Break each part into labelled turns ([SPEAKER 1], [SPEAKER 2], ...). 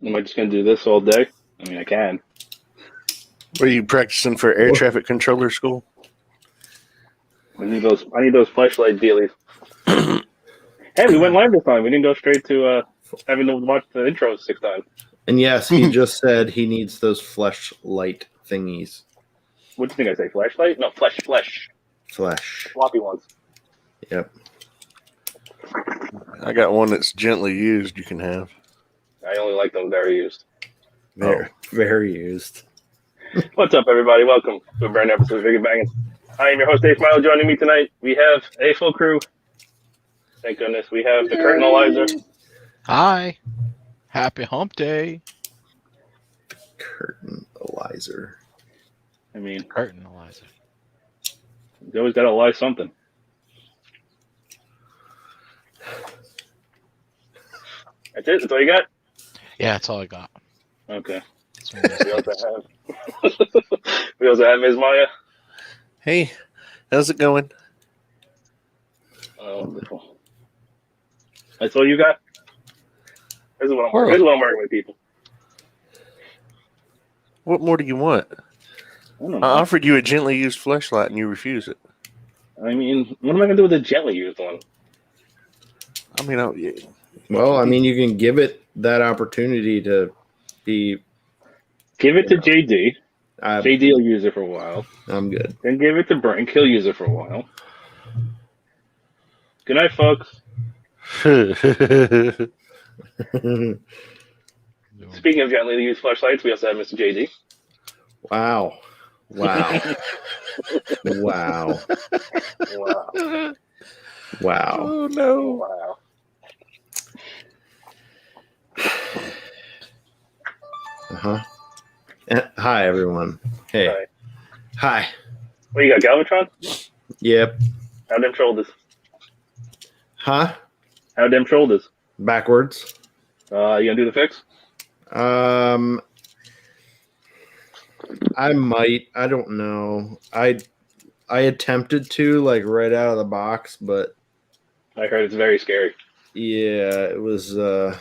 [SPEAKER 1] Am I just gonna do this all day? I mean, I can.
[SPEAKER 2] What are you practicing for air traffic controller school?
[SPEAKER 1] I need those flashlight dealies. Hey, we went live this time. We didn't go straight to having to watch the intros 6 times.
[SPEAKER 3] And yes, he just said he needs those fleshlight thingies.
[SPEAKER 1] What do you think I say? Flashlight? No, flesh.
[SPEAKER 3] Flesh.
[SPEAKER 1] Floppy ones.
[SPEAKER 3] Yep.
[SPEAKER 2] I got one that's gently used. You can have.
[SPEAKER 1] I only like them very used.
[SPEAKER 3] Very used.
[SPEAKER 1] What's up, everybody? Welcome to a brand new episode of FIGGAH Bangin. I am your host, Dave Smilo. Joining me tonight, we have a full crew. Thank goodness. We have the Curtainalizer.
[SPEAKER 4] Hi. Happy hump day.
[SPEAKER 3] Curtainalizer.
[SPEAKER 1] I mean,
[SPEAKER 4] Curtainalizer.
[SPEAKER 1] you always gotta lie something. That's it? That's all you got?
[SPEAKER 4] Yeah, that's all I got.
[SPEAKER 1] Okay. We also have Ms. Maya.
[SPEAKER 2] Hey, how's it going?
[SPEAKER 1] Oh, wonderful. That's all you got? This is what I'm working with, people.
[SPEAKER 2] What more do you want?
[SPEAKER 1] I
[SPEAKER 2] offered you a gently used flashlight and you refuse it.
[SPEAKER 1] I mean, what am I gonna do with a gently used one?
[SPEAKER 2] I mean,
[SPEAKER 3] Well, I mean, you can give it that opportunity to be.
[SPEAKER 1] Give it to JD. JD will use it for a while.
[SPEAKER 3] I'm good.
[SPEAKER 1] Then give it to Brink. He'll use it for a while. Good night, folks. Speaking of gently used flashlights, we also have Mr. JD.
[SPEAKER 3] Wow. Wow.
[SPEAKER 2] Oh, no.
[SPEAKER 1] Wow.
[SPEAKER 3] Uh-huh. Hi, everyone. Hey. Hi.
[SPEAKER 1] What you got, Galvatron?
[SPEAKER 3] Yep.
[SPEAKER 1] How them shoulders?
[SPEAKER 3] Huh?
[SPEAKER 1] How them shoulders?
[SPEAKER 3] Backwards.
[SPEAKER 1] You gonna do the fix?
[SPEAKER 3] I might. I don't know. I attempted to, like, right out of the box, but
[SPEAKER 1] I heard it's very scary.
[SPEAKER 3] yeah, it was
[SPEAKER 4] Now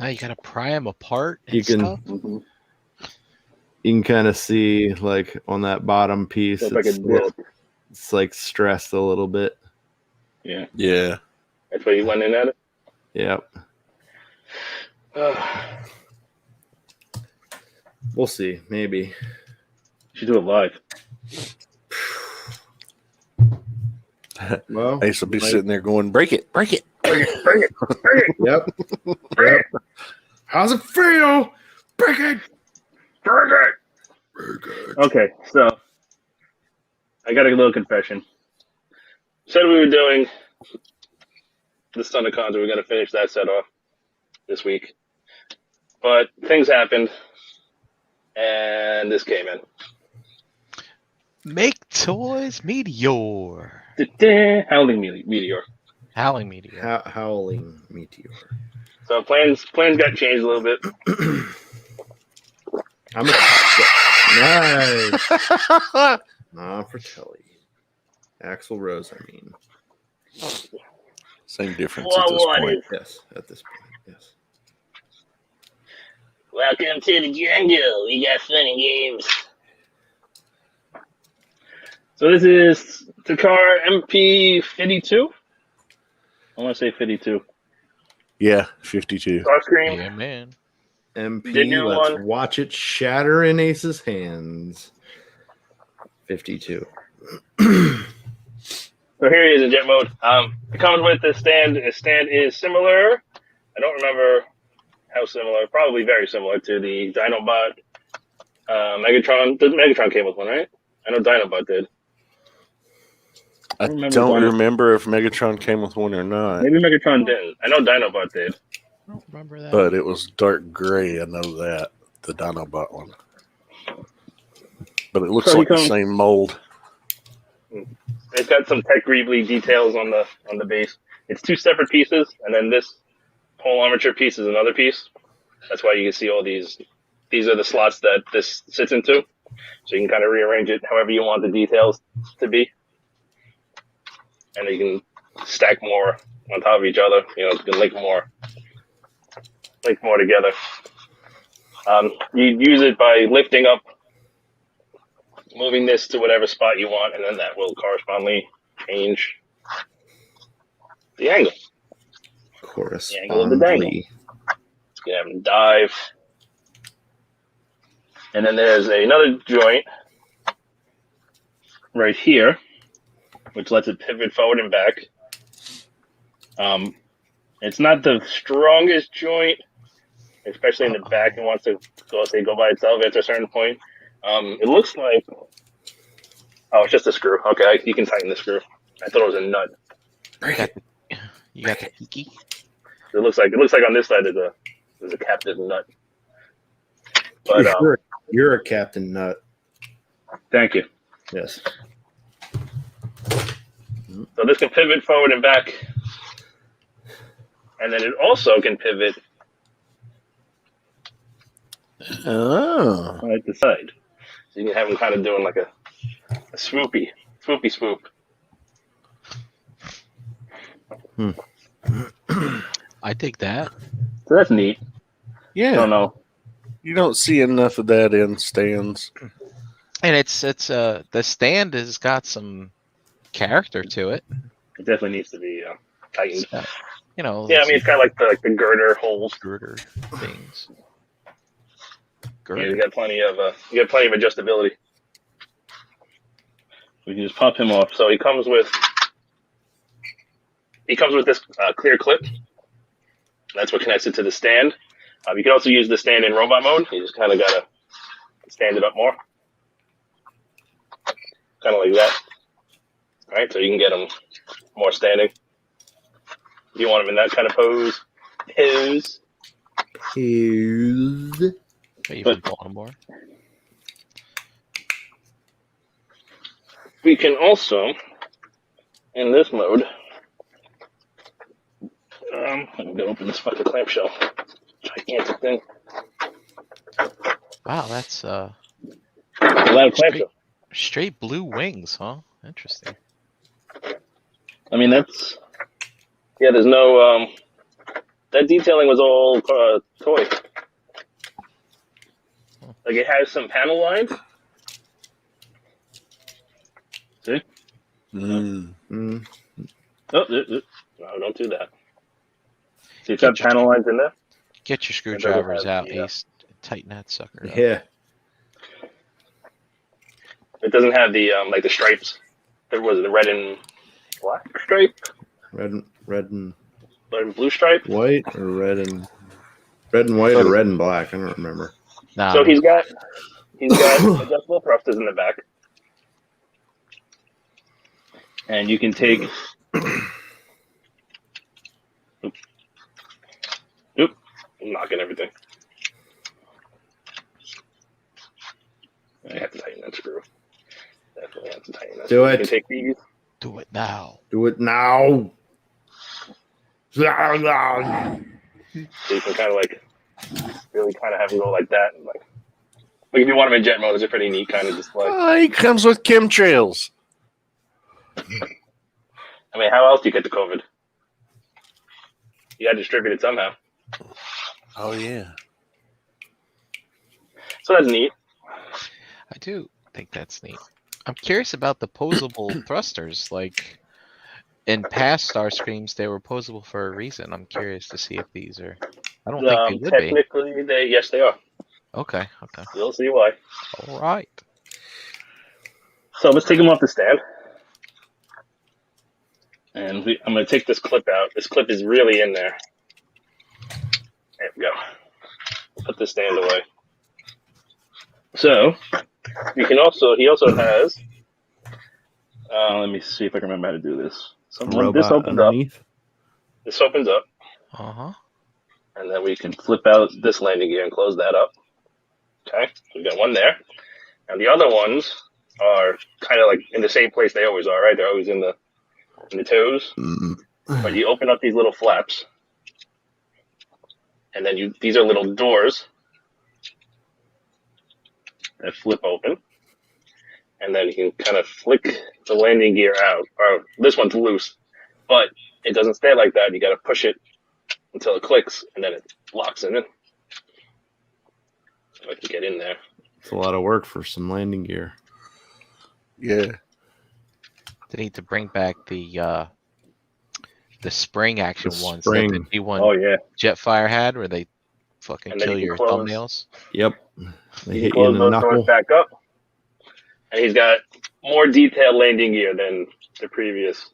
[SPEAKER 4] you gotta pry them apart.
[SPEAKER 3] You can-
[SPEAKER 4] stuff?
[SPEAKER 1] Mm-hmm.
[SPEAKER 3] you can kind of see, like, on that bottom piece,
[SPEAKER 1] It's like a dip.
[SPEAKER 3] it's like stressed a little bit.
[SPEAKER 1] Yeah.
[SPEAKER 2] Yeah.
[SPEAKER 1] That's why you went in at it?
[SPEAKER 3] Yep. We'll see. Maybe.
[SPEAKER 1] You should do it live.
[SPEAKER 3] Well,
[SPEAKER 2] Ace will be sitting there going, break it.
[SPEAKER 1] Bring it.
[SPEAKER 3] Yep. Yep. How's it feel? Break it.
[SPEAKER 1] Okay, so I got a little confession. Said we were doing the Thunder Cons, we were going to finish that set off this week. But things happened, and this came in.
[SPEAKER 4] Make toys meteor.
[SPEAKER 1] Howling Meteor.
[SPEAKER 4] Howling meteor.
[SPEAKER 3] Howling meteor.
[SPEAKER 1] So plans got changed a little bit.
[SPEAKER 3] I'm nice. Nah, for Kelly. Axl Rose, I mean.
[SPEAKER 2] Same difference at this point.
[SPEAKER 3] Yes, at this point, yes.
[SPEAKER 1] Welcome to the jungle. We got fun and games. So this is the car MP-52. I want to say 52.
[SPEAKER 2] Yeah, 52.
[SPEAKER 1] Starscream.
[SPEAKER 4] Yeah, man.
[SPEAKER 3] MP,
[SPEAKER 1] The new
[SPEAKER 3] let's
[SPEAKER 1] one.
[SPEAKER 3] watch it shatter in Ace's hands. 52.
[SPEAKER 1] So here he is in jet mode. It comes with the stand. The stand is similar. I don't remember how similar. Probably very similar to the Dinobot Megatron. The Megatron came with one, right? I know Dinobot did.
[SPEAKER 2] I don't remember if Megatron came with one or not.
[SPEAKER 1] Maybe Megatron didn't. I know Dinobot did.
[SPEAKER 4] I don't remember that.
[SPEAKER 2] But it was dark gray. I know that. The Dinobot one. But it looks like the same mold.
[SPEAKER 1] It's got some Tech Greebly details on the base. It's 2 separate pieces, and then this whole armature piece is another piece. That's why you can see all these. These are the slots that this sits into. So you can kind of rearrange it however you want the details to be. And you can stack more on top of each other. You know, you can link more together. You use it by lifting up, moving this to whatever spot you want, and then that will correspondingly change the angle. The angle of the dangle. You can have them dive. And then there's another joint right here, which lets it pivot forward and back. It's not the strongest joint, especially in the back, and wants to go by itself after a certain point. It looks like, it's just a screw. Okay, you can tighten the screw. I thought it was a nut.
[SPEAKER 4] You got the peaky?
[SPEAKER 1] It looks like on this side there's a captive nut. But
[SPEAKER 3] you're a captain nut.
[SPEAKER 1] Thank you.
[SPEAKER 3] Yes.
[SPEAKER 1] So this can pivot forward and back, and then it also can pivot right the side. So you can have them kind of doing like a swoopy swoop.
[SPEAKER 4] I dig that.
[SPEAKER 1] So that's neat.
[SPEAKER 2] Yeah.
[SPEAKER 1] I don't know.
[SPEAKER 2] You don't see enough of that in stands.
[SPEAKER 4] And it's the stand has got some character to it.
[SPEAKER 1] It definitely needs to be tightened.
[SPEAKER 4] You know.
[SPEAKER 1] Yeah, I mean it's got like the girder holes.
[SPEAKER 4] Girder things.
[SPEAKER 1] Yeah, you got plenty of adjustability. We can just pop him off. So he comes with this clear clip. That's what connects it to the stand. You can also use the stand in robot mode. You just kind of gotta stand it up more, kind of like that. All right, so you can get them more standing. If you want them in that kind of pose.
[SPEAKER 4] Even Baltimore.
[SPEAKER 1] We can also, in this mode, I'm gonna open this fucking clamshell. Gigantic thing.
[SPEAKER 4] Wow, that's
[SPEAKER 1] A lot of clamshell.
[SPEAKER 4] straight blue wings, huh? Interesting.
[SPEAKER 1] I mean, there's no, that detailing was all toy. Like, it has some panel lines. See? Oh, no, don't do that. See, it's got panel lines in there.
[SPEAKER 4] Get your screwdrivers out, Ace. Tighten that sucker up.
[SPEAKER 3] Yeah.
[SPEAKER 1] It doesn't have the, like the stripes. There was the red and black stripe?
[SPEAKER 3] Red and
[SPEAKER 1] blue stripe?
[SPEAKER 3] white, or red and white, or red and black. I don't remember.
[SPEAKER 4] Nah.
[SPEAKER 1] So he's got adjustable thrusters in the back. And you can take I'm knocking everything. I have to tighten that screw. Definitely have to tighten that.
[SPEAKER 3] Do it.
[SPEAKER 1] You can take these.
[SPEAKER 4] Do it now.
[SPEAKER 3] Do it now.
[SPEAKER 1] So you can kind of like really kind of have them go like that, and like if you want them in jet mode, it's a pretty neat kind of display.
[SPEAKER 2] He comes with chemtrails.
[SPEAKER 1] I mean, how else do you get the COVID? You got to distribute it somehow.
[SPEAKER 2] Oh yeah.
[SPEAKER 1] So that's neat.
[SPEAKER 4] I do think that's neat. I'm curious about the posable thrusters. Like in past Starscreams, they were posable for a reason. I'm curious to see if these are. I don't think they would be.
[SPEAKER 1] Technically, yes, they are.
[SPEAKER 4] Okay.
[SPEAKER 1] You'll see why.
[SPEAKER 4] All right.
[SPEAKER 1] So let's take them off the stand. And I'm going to take this clip out. This clip is really in there. There we go. Put the stand away. So he also has. Let me see if I can remember how to do this. This opens underneath. Up. This opens up. And then we can flip out this landing gear and close that up. Okay, so we got one there. And the other ones are kind of like in the same place they always are, right? They're always in the toes. But you open up these little flaps. And then these are little doors that flip open. And then you can kind of flick the landing gear out. Or this one's loose, but it doesn't stay like that. You got to push it until it clicks, and then it locks in. I can get in there.
[SPEAKER 3] It's a lot of work for some landing gear.
[SPEAKER 2] Yeah.
[SPEAKER 4] They need to bring back the spring action
[SPEAKER 3] The
[SPEAKER 4] ones
[SPEAKER 3] spring.
[SPEAKER 4] that the G1
[SPEAKER 1] Oh yeah,
[SPEAKER 4] Jetfire had, where they fucking
[SPEAKER 1] And then
[SPEAKER 4] kill
[SPEAKER 1] you can
[SPEAKER 4] your
[SPEAKER 1] close.
[SPEAKER 4] thumbnails.
[SPEAKER 3] Yep. They
[SPEAKER 1] you
[SPEAKER 3] hit
[SPEAKER 1] can
[SPEAKER 3] you in
[SPEAKER 1] close
[SPEAKER 3] the
[SPEAKER 1] those doors
[SPEAKER 3] knuckle.
[SPEAKER 1] back up, and he's got more detailed landing gear than the previous.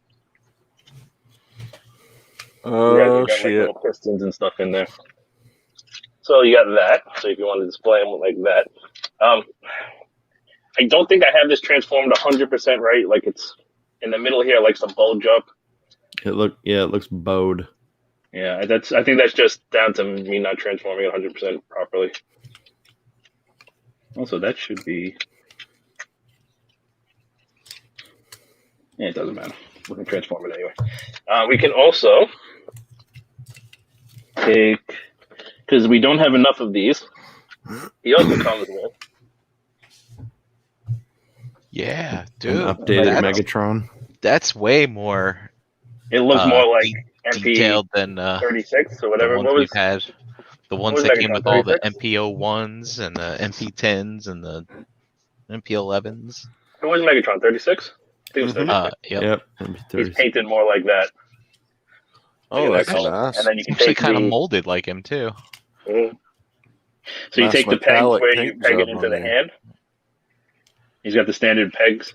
[SPEAKER 2] Oh,
[SPEAKER 1] Like
[SPEAKER 2] shit.
[SPEAKER 1] little pistons and stuff in there. So you got that. So if you want to display them like that, I don't think I have this transformed 100% right. Like it's in the middle here, like some bulge up.
[SPEAKER 3] It looks bowed.
[SPEAKER 1] Yeah, I think that's just down to me not transforming it 100% properly. Also, that should be. Yeah, it doesn't matter. We can transform it anyway. We can also take, because we don't have enough of these. He also comes with
[SPEAKER 4] Yeah,
[SPEAKER 3] An
[SPEAKER 4] dude.
[SPEAKER 3] updated
[SPEAKER 4] that's,
[SPEAKER 3] Megatron.
[SPEAKER 4] that's way more
[SPEAKER 1] It looks more like
[SPEAKER 4] detailed than
[SPEAKER 1] MP36 or whatever.
[SPEAKER 4] the ones
[SPEAKER 1] What
[SPEAKER 4] we've
[SPEAKER 1] was
[SPEAKER 4] had. The ones
[SPEAKER 1] was
[SPEAKER 4] that came
[SPEAKER 1] Megatron,
[SPEAKER 4] with all the
[SPEAKER 1] 36?
[SPEAKER 4] MP01s and the MP10s and the MP11s.
[SPEAKER 1] Who was Megatron? 36? I think it was
[SPEAKER 2] Mhm.
[SPEAKER 1] 36.
[SPEAKER 4] Yep.
[SPEAKER 3] Yep.
[SPEAKER 1] He's painted more like that.
[SPEAKER 2] Oh,
[SPEAKER 1] Look at
[SPEAKER 2] that's
[SPEAKER 1] that color.
[SPEAKER 2] nice.
[SPEAKER 1] And then you
[SPEAKER 4] It's
[SPEAKER 1] can
[SPEAKER 4] actually
[SPEAKER 1] take
[SPEAKER 4] kind of
[SPEAKER 1] the.
[SPEAKER 4] molded like him too.
[SPEAKER 1] Mhm. So you
[SPEAKER 2] Nice
[SPEAKER 1] take the pegs
[SPEAKER 2] metallic
[SPEAKER 1] where you
[SPEAKER 2] paint
[SPEAKER 1] peg it
[SPEAKER 2] job
[SPEAKER 1] into
[SPEAKER 2] on
[SPEAKER 1] the
[SPEAKER 2] there.
[SPEAKER 1] hand. He's got the standard pegs,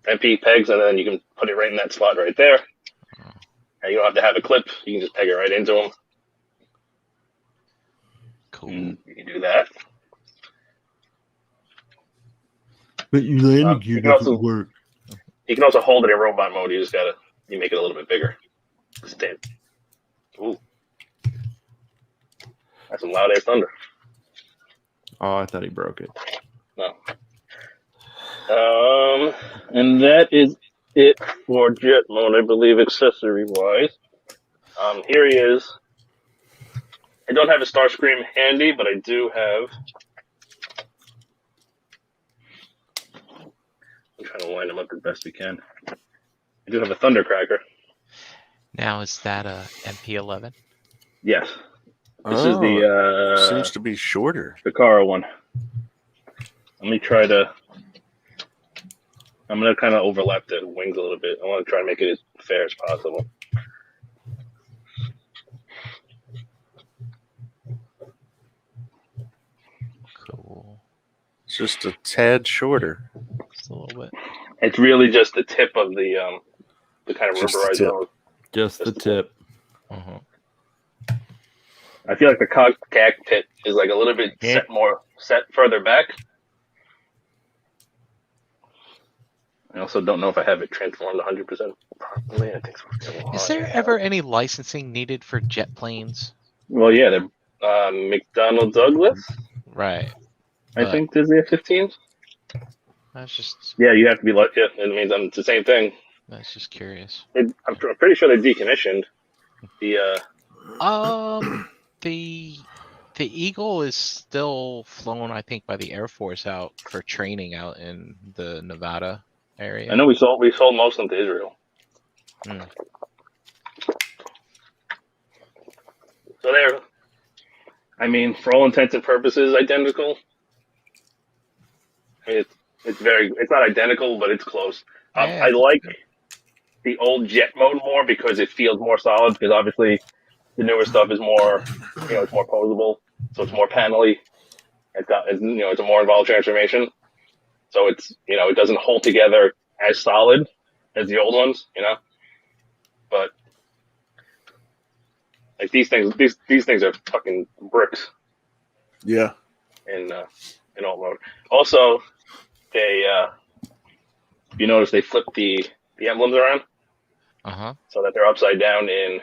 [SPEAKER 1] MP pegs, and then you can put it right in that slot right there. And you don't have to have a clip. You can just peg it right into them.
[SPEAKER 4] Cool.
[SPEAKER 1] You can do that.
[SPEAKER 3] But your landing
[SPEAKER 1] gear doesn't
[SPEAKER 3] work.
[SPEAKER 1] You can also hold it in robot mode. You make it a little bit bigger. Stand. Ooh. That's some loud ass thunder.
[SPEAKER 3] Oh, I thought he broke it.
[SPEAKER 1] No. And that is it for jet mode, I believe, accessory wise. Here he is. I don't have a Starscream handy, but I do have. I'm trying to line them up as best we can. I do have a Thundercracker.
[SPEAKER 4] Now is that a MP11?
[SPEAKER 1] Yes. This is
[SPEAKER 2] Oh,
[SPEAKER 1] the
[SPEAKER 2] seems to be shorter.
[SPEAKER 1] Kara one. Let me try to. I'm gonna kind of overlap the wings a little bit. I want to try to make it as fair as possible.
[SPEAKER 4] Cool.
[SPEAKER 2] It's just a tad shorter.
[SPEAKER 4] Just a little bit.
[SPEAKER 1] It's really just the tip of the kind of
[SPEAKER 2] Just the
[SPEAKER 1] rubberized
[SPEAKER 2] tip.
[SPEAKER 1] nose.
[SPEAKER 3] Just the tip.
[SPEAKER 4] Uh-huh.
[SPEAKER 1] I feel like the cockpit is like a little bit set further back. I also don't know if I have it transformed 100% properly. I think so.
[SPEAKER 4] Is there ever any licensing needed for jet planes?
[SPEAKER 1] Well, yeah, the McDonnell Douglas.
[SPEAKER 4] Right.
[SPEAKER 1] I think there's the F-15s.
[SPEAKER 4] That's just
[SPEAKER 1] Yeah, you have to be like. Yeah, it means it's the same thing.
[SPEAKER 4] that's just curious.
[SPEAKER 1] I'm pretty sure they decommissioned the.
[SPEAKER 4] The Eagle is still flown, I think, by the Air Force out for training out in the Nevada area.
[SPEAKER 1] I know we sold most of them to Israel.
[SPEAKER 4] Hmm.
[SPEAKER 1] So they're, I mean, for all intents and purposes, identical. It's not identical, but it's close.
[SPEAKER 4] Yeah,
[SPEAKER 1] I like the old jet mode more because it feels more solid. Because obviously, the newer stuff is more, it's more posable, so it's more panely. It's a more involved transformation. So it's, it doesn't hold together as solid as the old ones, But like these things are fucking bricks
[SPEAKER 2] Yeah.
[SPEAKER 1] in alt mode. Also, they you notice they flip the emblems around so that they're upside down in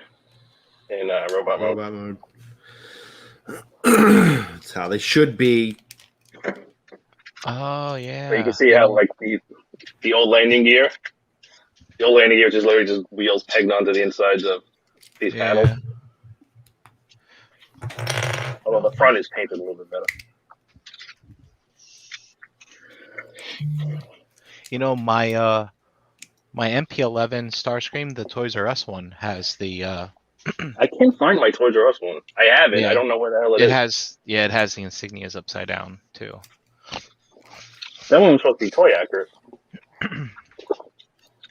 [SPEAKER 1] robot mode.
[SPEAKER 3] Robot mode. That's how they should be.
[SPEAKER 4] Oh yeah.
[SPEAKER 1] So you can see how like the old landing gear. The old landing gear is just literally just wheels pegged onto the insides of these panels. Although the front is painted a little bit better.
[SPEAKER 4] My MP11 Starscream, the Toys R Us one, has the
[SPEAKER 1] I can't find my Toys R Us one. I have it.
[SPEAKER 4] Yeah.
[SPEAKER 1] I don't know where the hell it
[SPEAKER 4] It
[SPEAKER 1] is.
[SPEAKER 4] has the insignias upside down too.
[SPEAKER 1] That one was supposed to be toy accurate.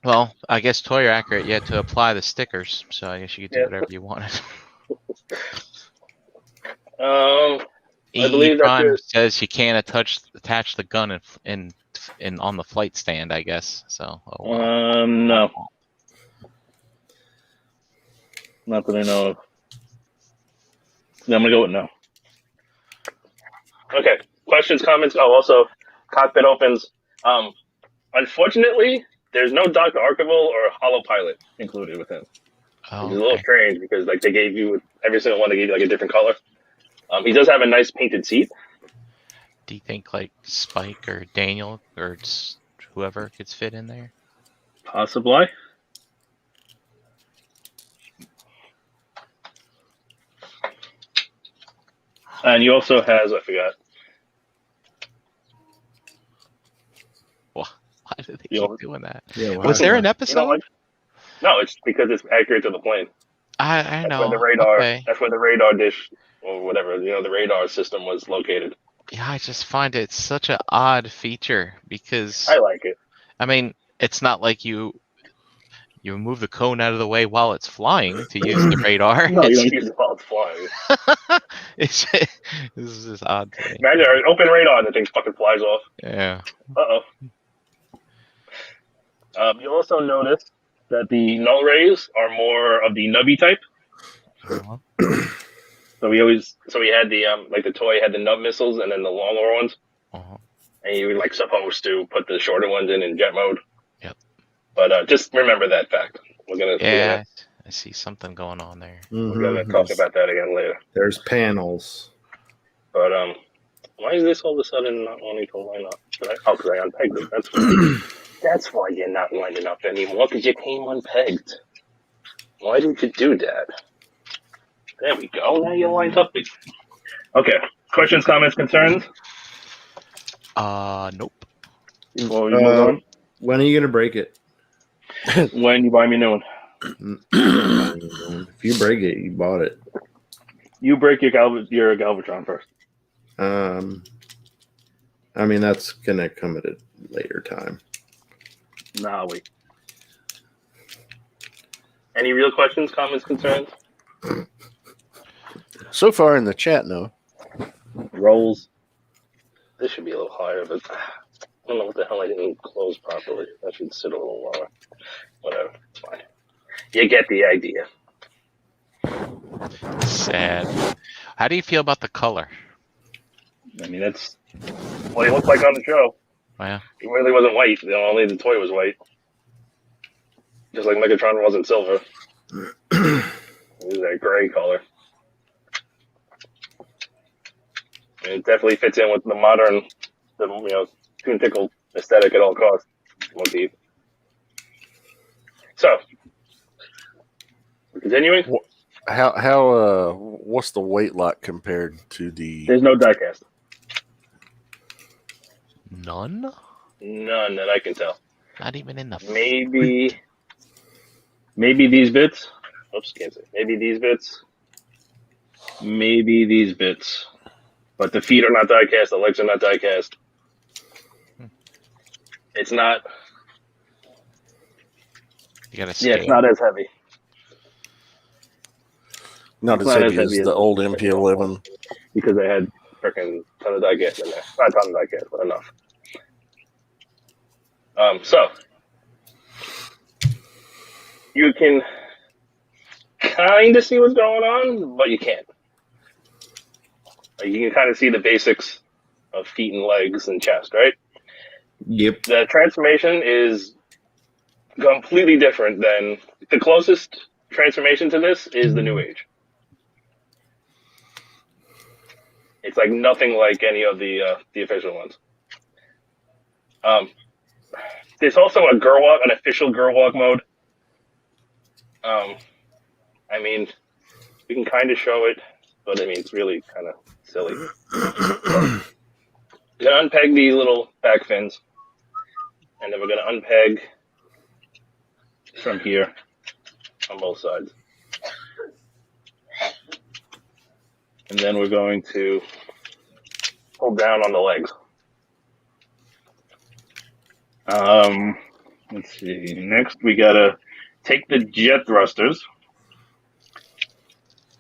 [SPEAKER 4] Well, I guess toy are accurate. You had to apply the stickers, so I guess you could do
[SPEAKER 1] Yeah.
[SPEAKER 4] whatever you wanted.
[SPEAKER 1] I believe that's
[SPEAKER 4] Tron
[SPEAKER 1] it.
[SPEAKER 4] says you can't attach the gun in on the flight stand. I guess so. Oh, well.
[SPEAKER 1] No, not that I know of. Yeah, I'm gonna go with no. Okay. Questions, comments. Oh, also, cockpit opens. Unfortunately, there's no Dr. Archival or Hollow Pilot included with him,
[SPEAKER 4] Oh,
[SPEAKER 1] which is a little
[SPEAKER 4] okay.
[SPEAKER 1] strange because like they gave you every single one. They gave you like a different color. He does have a nice painted seat.
[SPEAKER 4] Do you think like Spike or Daniel or whoever could fit in there?
[SPEAKER 1] Possibly. And he also has, I forgot.
[SPEAKER 4] Why do they
[SPEAKER 1] You
[SPEAKER 4] keep
[SPEAKER 1] know-
[SPEAKER 4] doing that?
[SPEAKER 3] Yeah,
[SPEAKER 4] Was there an
[SPEAKER 1] You
[SPEAKER 4] episode?
[SPEAKER 1] know what? No, it's because it's accurate to the plane.
[SPEAKER 4] I
[SPEAKER 1] That's
[SPEAKER 4] know.
[SPEAKER 1] where the radar.
[SPEAKER 4] Okay.
[SPEAKER 1] That's where the radar dish or whatever the radar system was located.
[SPEAKER 4] Yeah, I just find it such an odd feature because
[SPEAKER 1] I like it.
[SPEAKER 4] I mean, it's not like you move the cone out of the way while it's flying to use the radar.
[SPEAKER 1] No, you
[SPEAKER 4] It's
[SPEAKER 1] don't use it while it's flying.
[SPEAKER 4] it's this is just odd to me.
[SPEAKER 1] Imagine an open radar and the thing fucking flies off.
[SPEAKER 4] Yeah.
[SPEAKER 1] Uh-oh. You'll also notice that the null rays are more of the nubby type.
[SPEAKER 4] Uh-huh.
[SPEAKER 1] So we had the like the toy had the nub missiles and then the longer ones,
[SPEAKER 4] Uh-huh.
[SPEAKER 1] and you were like supposed to put the shorter ones in jet mode.
[SPEAKER 4] Yep.
[SPEAKER 1] But just remember that fact.
[SPEAKER 4] Yeah, I see something going on there.
[SPEAKER 1] We're gonna talk about that again later.
[SPEAKER 3] There's panels.
[SPEAKER 1] But why is this all of a sudden not wanting to line up? Oh, because I unpegged it. That's why. That's why you're not lining up anymore, because you came unpegged. Why did you do that? There we go. Now you're lined up. Okay. Questions, comments, concerns?
[SPEAKER 4] Nope.
[SPEAKER 1] Before we move on?
[SPEAKER 3] When are you gonna break it?
[SPEAKER 1] When you buy me a new one.
[SPEAKER 3] If you break it, you bought it.
[SPEAKER 1] You break your Galvatron first.
[SPEAKER 3] I mean that's gonna come at a later time.
[SPEAKER 1] Nah, wait. Any real questions, comments, concerns?
[SPEAKER 2] So far in the chat, no.
[SPEAKER 1] Rolls. This should be a little higher, but I don't know what the hell I didn't close properly. That should sit a little lower. Whatever, it's fine. You get the idea.
[SPEAKER 4] Sad. How do you feel about the color?
[SPEAKER 1] I mean, that's what he looked like on the show.
[SPEAKER 4] Well,
[SPEAKER 1] He really wasn't white. Only the toy was white. Just like Megatron wasn't silver. It was that gray color. And it definitely fits in with the modern, Toon Tickle aesthetic at all costs. Motif. So, we're continuing.
[SPEAKER 2] How what's the weight like compared to the?
[SPEAKER 1] There's no diecast.
[SPEAKER 4] none?
[SPEAKER 1] None that I can tell.
[SPEAKER 4] Not even in the
[SPEAKER 1] Maybe these bits. Oops, can't say. Maybe these bits. Maybe these bits. But the feet are not diecast. The legs are not diecast. It's not.
[SPEAKER 4] You gotta
[SPEAKER 1] Yeah, it's not as heavy.
[SPEAKER 2] Not
[SPEAKER 1] It's
[SPEAKER 2] as
[SPEAKER 1] not
[SPEAKER 2] heavy
[SPEAKER 1] as
[SPEAKER 2] as
[SPEAKER 1] heavy
[SPEAKER 2] the
[SPEAKER 1] as-
[SPEAKER 2] old MP11.
[SPEAKER 1] Because they had freaking ton of diecast in there. Not a ton of diecast, but enough. So you can kind of see what's going on, but you can't. You can kind of see the basics of feet and legs and chest, right?
[SPEAKER 3] Yep.
[SPEAKER 1] The transformation is completely different than the closest transformation to this is the New Age. It's like nothing like any of the official ones. There's also a an official girl walk mode. I mean, we can kind of show it, but I mean, it's really kind of silly. We're gonna unpeg these little back fins, and then we're gonna unpeg from here on both sides. And then we're going to pull down on the legs. Let's see. Next, we gotta take the jet thrusters,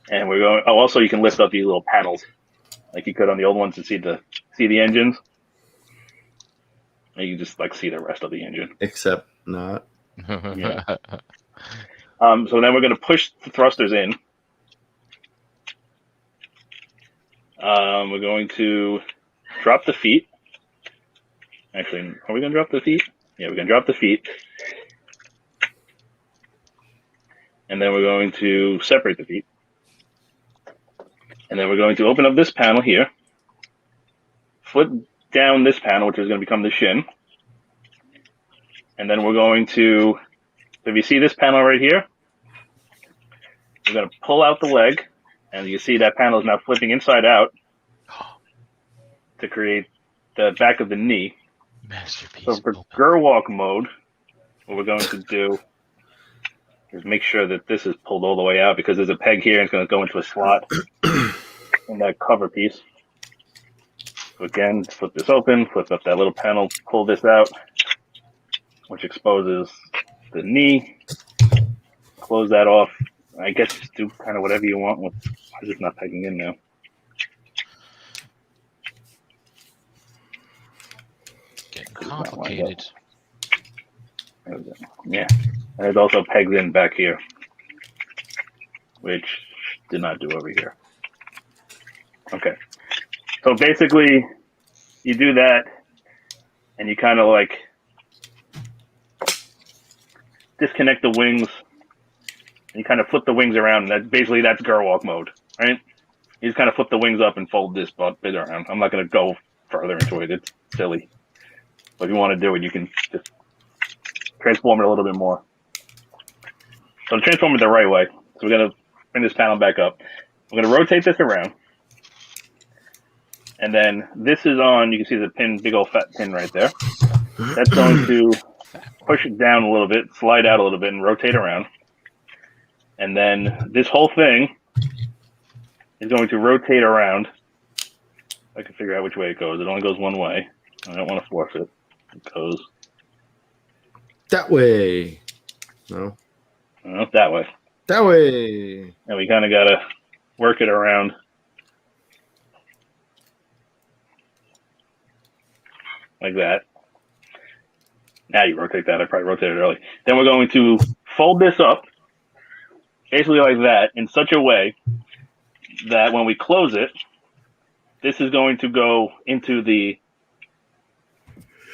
[SPEAKER 1] and we're going. Oh, also, you can lift up these little panels, like you could on the old ones, to see the engines. And you can just like see the rest of the engine.
[SPEAKER 3] Except not.
[SPEAKER 1] Yeah. So then we're gonna push the thrusters in. We're going to drop the feet. Actually, are we gonna drop the feet? Yeah, we're gonna drop the feet. And then we're going to separate the feet. And then we're going to open up this panel here, flip down this panel, which is going to become the shin. And then we're going to, if you see this panel right here, we're going to pull out the leg, and you see that panel is now flipping inside out to create the back of the knee.
[SPEAKER 4] Masterpiece.
[SPEAKER 1] So for Gerwalk mode, what we're going to do is make sure that this is pulled all the way out, because there's a peg here and it's going to go into a slot in that cover piece. So again, flip this open, flip up that little panel, pull this out, which exposes the knee. Close that off. I guess just do kind of whatever you want with. I'm just not pegging in now.
[SPEAKER 4] Getting complicated.
[SPEAKER 1] Yeah, and it also pegs in back here, which did not do over here. Okay, so basically, you do that, and you kind of like disconnect the wings. And you kind of flip the wings around, and that's Gerwalk mode, right? You just kind of flip the wings up and fold this bit around. I'm not going to go further into it; it's silly. But if you want to do it, you can just transform it a little bit more. So to transform it the right way, so we're going to bring this panel back up. We're going to rotate this around. And then this is on, you can see the pin, big old fat pin right there. That's going to push it down a little bit, slide out a little bit, and rotate around. And then this whole thing is going to rotate around. I can figure out which way it goes. It only goes one way. I don't want to force it. It goes
[SPEAKER 3] That way. No.
[SPEAKER 1] That way.
[SPEAKER 3] That way.
[SPEAKER 1] And we kind of got to work it around. Like that. Now you rotate that. I probably rotated it early. Then we're going to fold this up, basically like that, in such a way that when we close it, this is going to go into the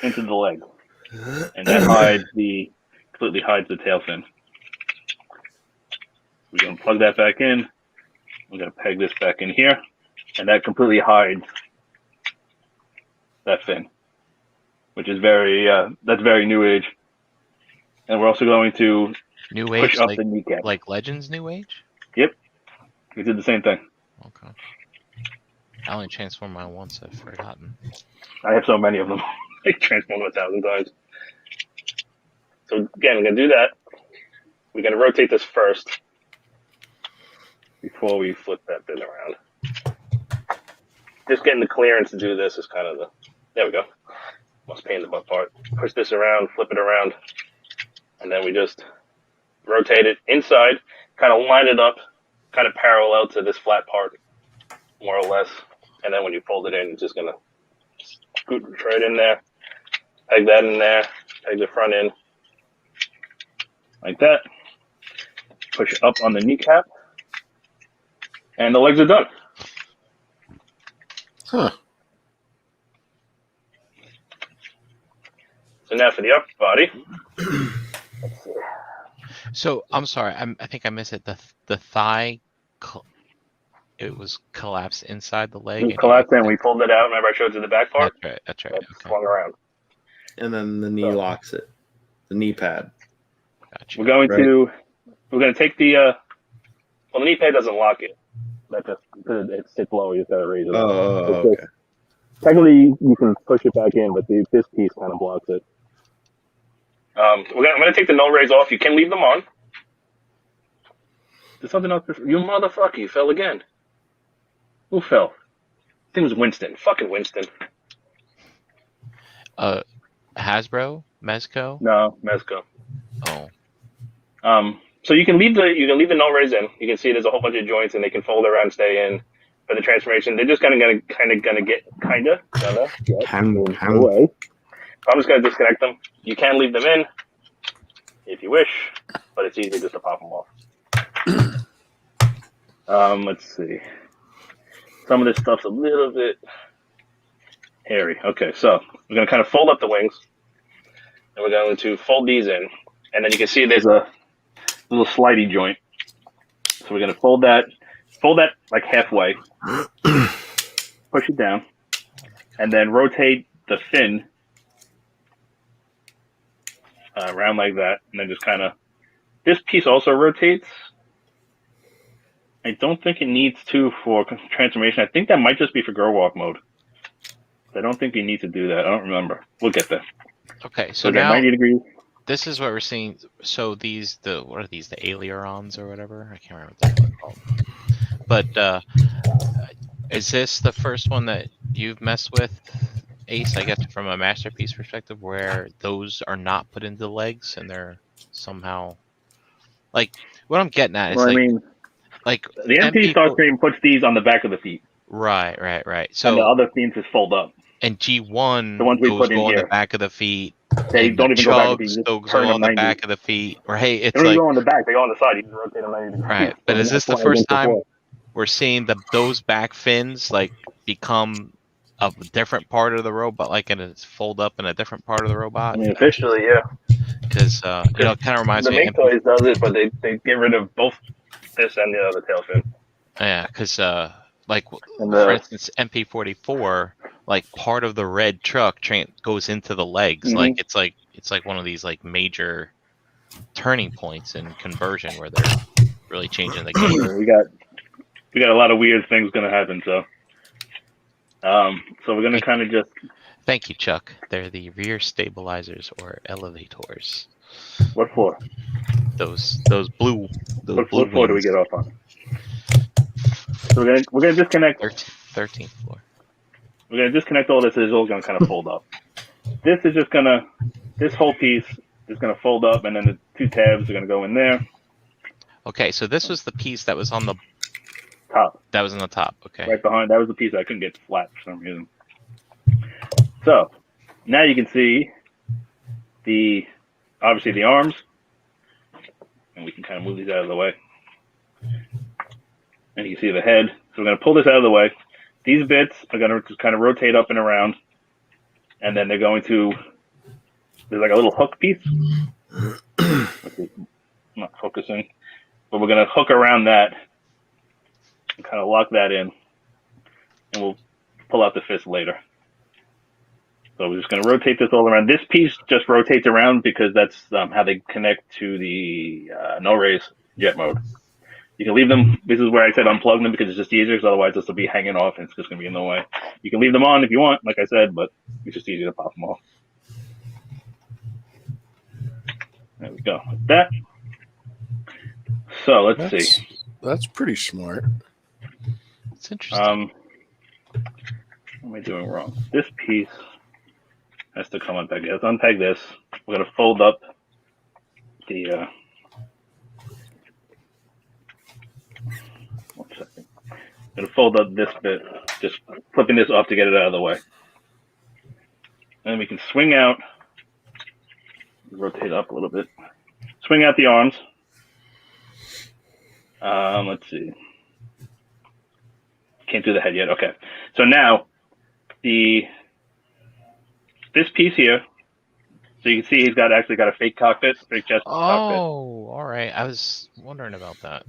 [SPEAKER 1] leg, and that completely hides the tail fin. We're going to plug that back in. We're going to peg this back in here, and that completely hides that fin, which is that's very new age. And we're also going to
[SPEAKER 4] New
[SPEAKER 1] push
[SPEAKER 4] Age,
[SPEAKER 1] up the kneecap.
[SPEAKER 4] like Legends New Age?
[SPEAKER 1] Yep, we did the same thing.
[SPEAKER 4] Okay. I only transformed mine once, I've forgotten.
[SPEAKER 1] I have so many of them. I transformed them 1,000 times. So again, we're going to do that. We're going to rotate this first before we flip that bit around. Just getting the clearance to do this is kind of there we go. Most pain in the butt part. Push this around, flip it around, and then we just rotate it inside, kind of line it up, kind of parallel to this flat part, more or less. And then when you fold it in, it's just going to scoot right in there, peg that in there, peg the front in, like that. Push up on the kneecap, and the legs are done.
[SPEAKER 2] Huh.
[SPEAKER 1] So now for the upper body.
[SPEAKER 4] So I'm sorry, I think I missed it. The thigh, it was collapsed inside the leg.
[SPEAKER 1] We collapsed and we pulled it out. Remember I showed you the back part?
[SPEAKER 4] That's right.
[SPEAKER 1] That's
[SPEAKER 4] Okay.
[SPEAKER 1] swung around.
[SPEAKER 3] And then the knee locks it. The knee pad.
[SPEAKER 4] Gotcha.
[SPEAKER 1] We're going to take the knee pad doesn't lock it. That's just because it sits low. You just got to raise it.
[SPEAKER 3] Oh, okay.
[SPEAKER 1] Technically, you can push it back in, but this piece kind of blocks it. I'm going to take the no raise off. You can leave them on. There's something else. You motherfucker, you fell again. Who fell? I think it was Winston. Fucking Winston.
[SPEAKER 4] Hasbro, Mezco.
[SPEAKER 1] No, Mezco.
[SPEAKER 4] Oh,
[SPEAKER 1] So you can leave the null rays in. You can see there's a whole bunch of joints, and they can fold around, stay in. For the transformation, they're just gonna get away. I'm just gonna disconnect them. You can leave them in if you wish, but it's easy just to pop them off. Let's see. Some of this stuff's a little bit hairy. Okay, so we're gonna kind of fold up the wings, and we're going to fold these in, and then you can see there's a little slidey joint. So we're gonna fold that like halfway, push it down, and then rotate the fin around like that, and then just kind of. This piece also rotates. I don't think it needs to for transformation. I think that might just be for girl walk mode. I don't think you need to do that. I don't remember. We'll get there.
[SPEAKER 4] okay. So
[SPEAKER 1] Again,
[SPEAKER 4] now
[SPEAKER 1] 90 degrees.
[SPEAKER 4] this is what we're seeing. So what are these? The ailerons or whatever? I can't remember what they're called. But is this the first one that you've messed with, Ace? I guess from a masterpiece perspective, where those are not put into the legs and they're somehow like what I'm getting at is
[SPEAKER 1] Well, I mean,
[SPEAKER 4] like
[SPEAKER 1] the MP Starscream puts these on the back of the feet.
[SPEAKER 4] Right.
[SPEAKER 1] And the
[SPEAKER 4] So
[SPEAKER 1] other themes just fold up.
[SPEAKER 4] and G1
[SPEAKER 1] The ones we
[SPEAKER 4] those
[SPEAKER 1] put in
[SPEAKER 4] go on the
[SPEAKER 1] here.
[SPEAKER 4] back of the feet.
[SPEAKER 1] They
[SPEAKER 4] and
[SPEAKER 1] don't
[SPEAKER 4] the
[SPEAKER 1] even go back of the
[SPEAKER 4] chugs,
[SPEAKER 1] feet.
[SPEAKER 4] those
[SPEAKER 1] Turn
[SPEAKER 4] go
[SPEAKER 1] them
[SPEAKER 4] on the
[SPEAKER 1] 90.
[SPEAKER 4] back of the feet. Right?
[SPEAKER 1] They
[SPEAKER 4] It's
[SPEAKER 1] don't even
[SPEAKER 4] like
[SPEAKER 1] go on the back. They go on the side. You can rotate them 90 degrees.
[SPEAKER 4] right. But is this the first time we're seeing those back fins like become a different part of the robot, like and it's fold up in a different part of the robot?
[SPEAKER 1] I mean, officially, yeah.
[SPEAKER 4] Because it kind of reminds
[SPEAKER 1] The
[SPEAKER 4] me.
[SPEAKER 1] Make Toys does it, but they get rid of both this and the other tail fin.
[SPEAKER 4] Yeah, because like
[SPEAKER 1] And
[SPEAKER 4] for instance, MP-44, like part of the red truck goes into the legs.
[SPEAKER 1] Mhm.
[SPEAKER 4] Like it's like one of these like major turning points in conversion where they're really changing the game.
[SPEAKER 1] We got a lot of weird things going to happen. So we're going to kind of just.
[SPEAKER 4] Thank you, Chuck. They're the rear stabilizers or elevators.
[SPEAKER 1] What for?
[SPEAKER 4] Those blue.
[SPEAKER 1] What floor do we get off on? So we're gonna disconnect.
[SPEAKER 4] 13th floor.
[SPEAKER 1] We're gonna disconnect all this. It's all gonna kind of fold up. This whole piece is gonna fold up, and then the two tabs are gonna go in there.
[SPEAKER 4] Okay, so this was the piece that was on the
[SPEAKER 1] Top.
[SPEAKER 4] That was on the top. Okay.
[SPEAKER 1] Right behind. That was the piece I couldn't get flat for some reason. So now you can see obviously the arms, and we can kind of move these out of the way. And you can see the head. So we're going to pull this out of the way. These bits are going to just kind of rotate up and around. And then there's like a little hook piece. Which is not focusing. But we're going to hook around that and kind of lock that in. And we'll pull out the fist later. So we're just going to rotate this all around. This piece just rotates around because that's how they connect to the no-raise jet mode. You can leave them. This is where I said unplug them because it's just easier, because otherwise this will be hanging off and it's just going to be in the way. You can leave them on if you want, like I said, but it's just easier to pop them off. There we go. Like that. So let's see.
[SPEAKER 2] That's pretty smart.
[SPEAKER 4] It's interesting.
[SPEAKER 1] What am I doing wrong? This piece has to come unpeg. Let's unpeg this. We're going to fold up the... 1 second. I'm going to fold up this bit, just flipping this off to get it out of the way. And then we can swing out, rotate up a little bit, swing out the arms. Let's see. Can't do the head yet. Okay. So now, this piece here, so you can see he's actually got a fake cockpit, fake chest cockpit.
[SPEAKER 4] Oh, all right. I was wondering about that.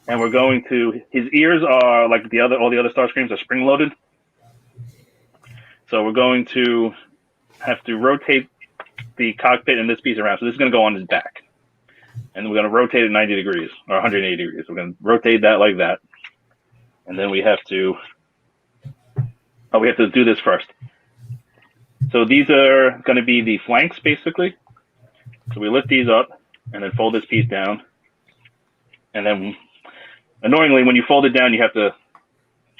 [SPEAKER 1] And we're going to, his ears are like all the other Starscreams are spring loaded. So we're going to have to rotate the cockpit and this piece around. So this is going to go on his back. And we're going to rotate it 90 degrees or 180 degrees. We're going to rotate that like that. And then we have to do this first. So these are going to be the flanks basically. So we lift these up and then fold this piece down. And then annoyingly, when you fold it down, you have to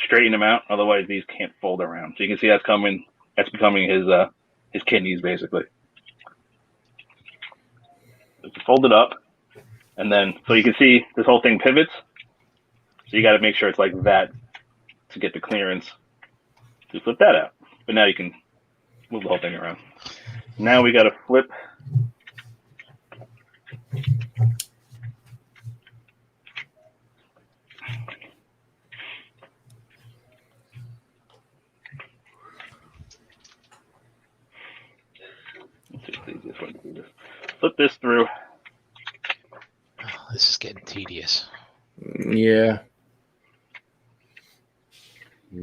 [SPEAKER 1] straighten them out. Otherwise, these can't fold around. So you can see that's coming. That's becoming his kidneys basically. It's folded up, and then so you can see this whole thing pivots. So you got to make sure it's like that to get the clearance to flip that out. But now you can move the whole thing around. Now we got to flip. Let's see if the easiest way to do this. Flip this through.
[SPEAKER 4] Oh, this is getting tedious.
[SPEAKER 3] Yeah.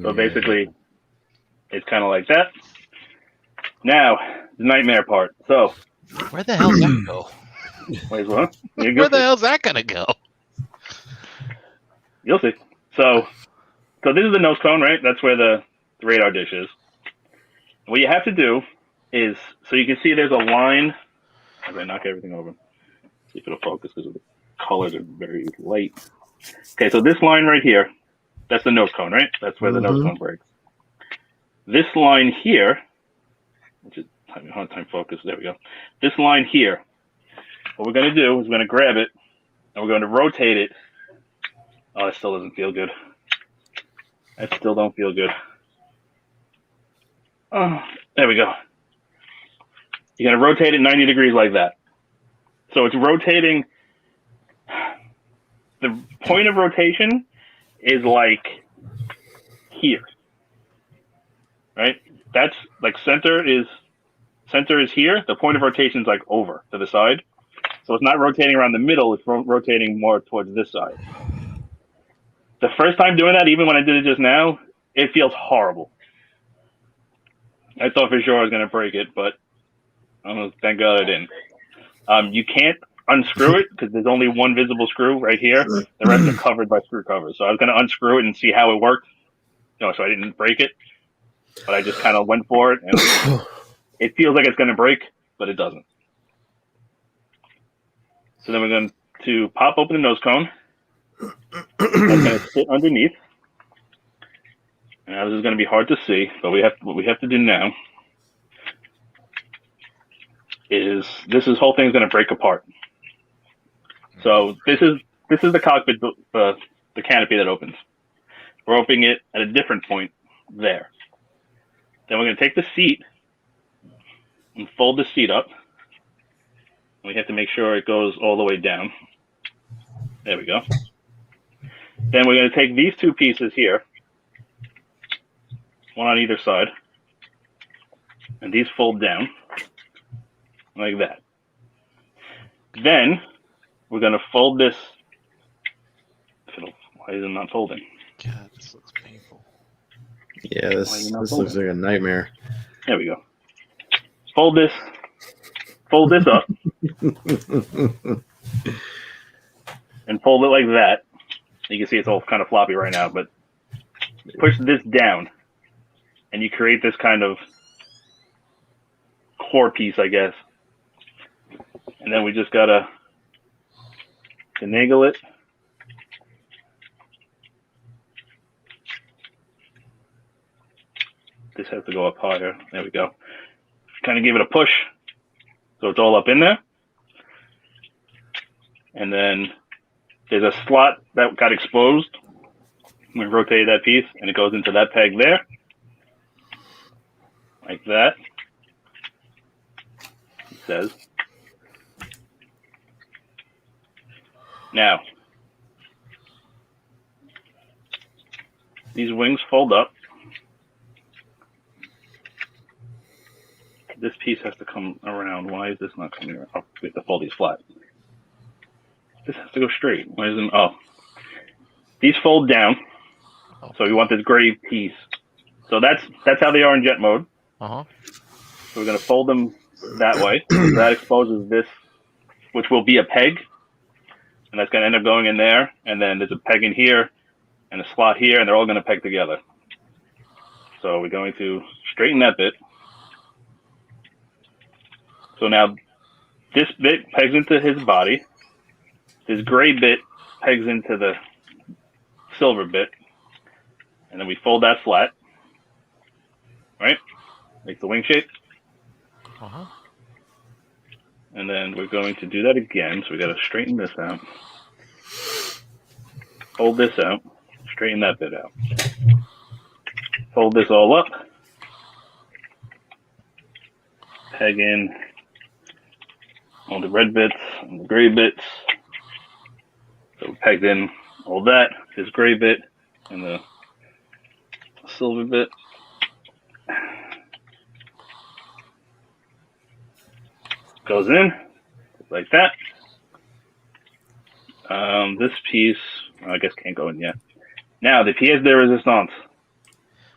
[SPEAKER 1] So basically, it's kind of like that. Now, the nightmare part. So,
[SPEAKER 4] Where the hell's that go?
[SPEAKER 1] wait, what?
[SPEAKER 4] Where the hell's that gonna go?
[SPEAKER 1] You'll see. So this is the nose cone, right? That's where the radar dish is. What you have to do is, so you can see there's a line. As I knock everything over, see if it'll focus because the colors are very light. Okay, so this line right here, that's the nose cone, right? That's where the nose cone breaks. This line here, which is having a hard time focus, there we go. This line here, what we're going to do is we're going to grab it and we're going to rotate it. Oh, it still doesn't feel good. I still don't feel good. Oh, there we go. You're going to rotate it 90 degrees like that. So it's rotating. The point of rotation is like here, right? That's like center is here. The point of rotation is like over to the side. So it's not rotating around the middle. It's rotating more towards this side. The first time doing that, even when I did it just now, it feels horrible. I thought for sure I was going to break it, but thank God I didn't. You can't unscrew it because there's only one visible screw right here. The rest are covered by screw covers. So I was going to unscrew it and see how it worked. No, so I didn't break it, but I just kind of went for it, and it feels like it's going to break, but it doesn't. So then we're going to pop open the nose cone. That's going to sit underneath. Now this is going to be hard to see, but what we have to do now is this whole thing is going to break apart. So this is the cockpit, the canopy that opens. We're opening it at a different point there. Then we're going to take the seat and fold the seat up. We have to make sure it goes all the way down. There we go. Then we're going to take these two pieces here, one on either side, and these fold down like that. Then we're going to fold this. Why is it not folding?
[SPEAKER 4] God, this looks painful.
[SPEAKER 3] Yeah, this looks like a nightmare.
[SPEAKER 1] There we go. Fold this up, and fold it like that. You can see it's all kind of floppy right now, but push this down, and you create this kind of core piece, I guess. And then we just gotta finagle it. This has to go up higher. There we go. Kind of give it a push, so it's all up in there. And then there's a slot that got exposed. We rotated that piece, and it goes into that peg there, like that. It says. Now, these wings fold up. This piece has to come around. Why is this not coming around? Oh, we have to fold these flat. This has to go straight. Why isn't? Oh, these fold down. So we want this gray piece. So that's how they are in jet mode.
[SPEAKER 4] Uh-huh.
[SPEAKER 1] So we're going to fold them that way. That exposes this, which will be a peg. And that's going to end up going in there. And then there's a peg in here and a slot here, and they're all going to peg together. So we're going to straighten that bit. So now this bit pegs into his body. This gray bit pegs into the silver bit. and then we fold that flat, right? Make the wing shape.
[SPEAKER 4] Uh-huh.
[SPEAKER 1] And then we're going to do that again. So we got to straighten this out. Fold this out. Straighten that bit out. Fold this all up. Peg in all the red bits and the gray bits. So we pegged in all that, this gray bit and the silver bit. Goes in like that. This piece, I guess, can't go in yet. Now the pièce de résistance.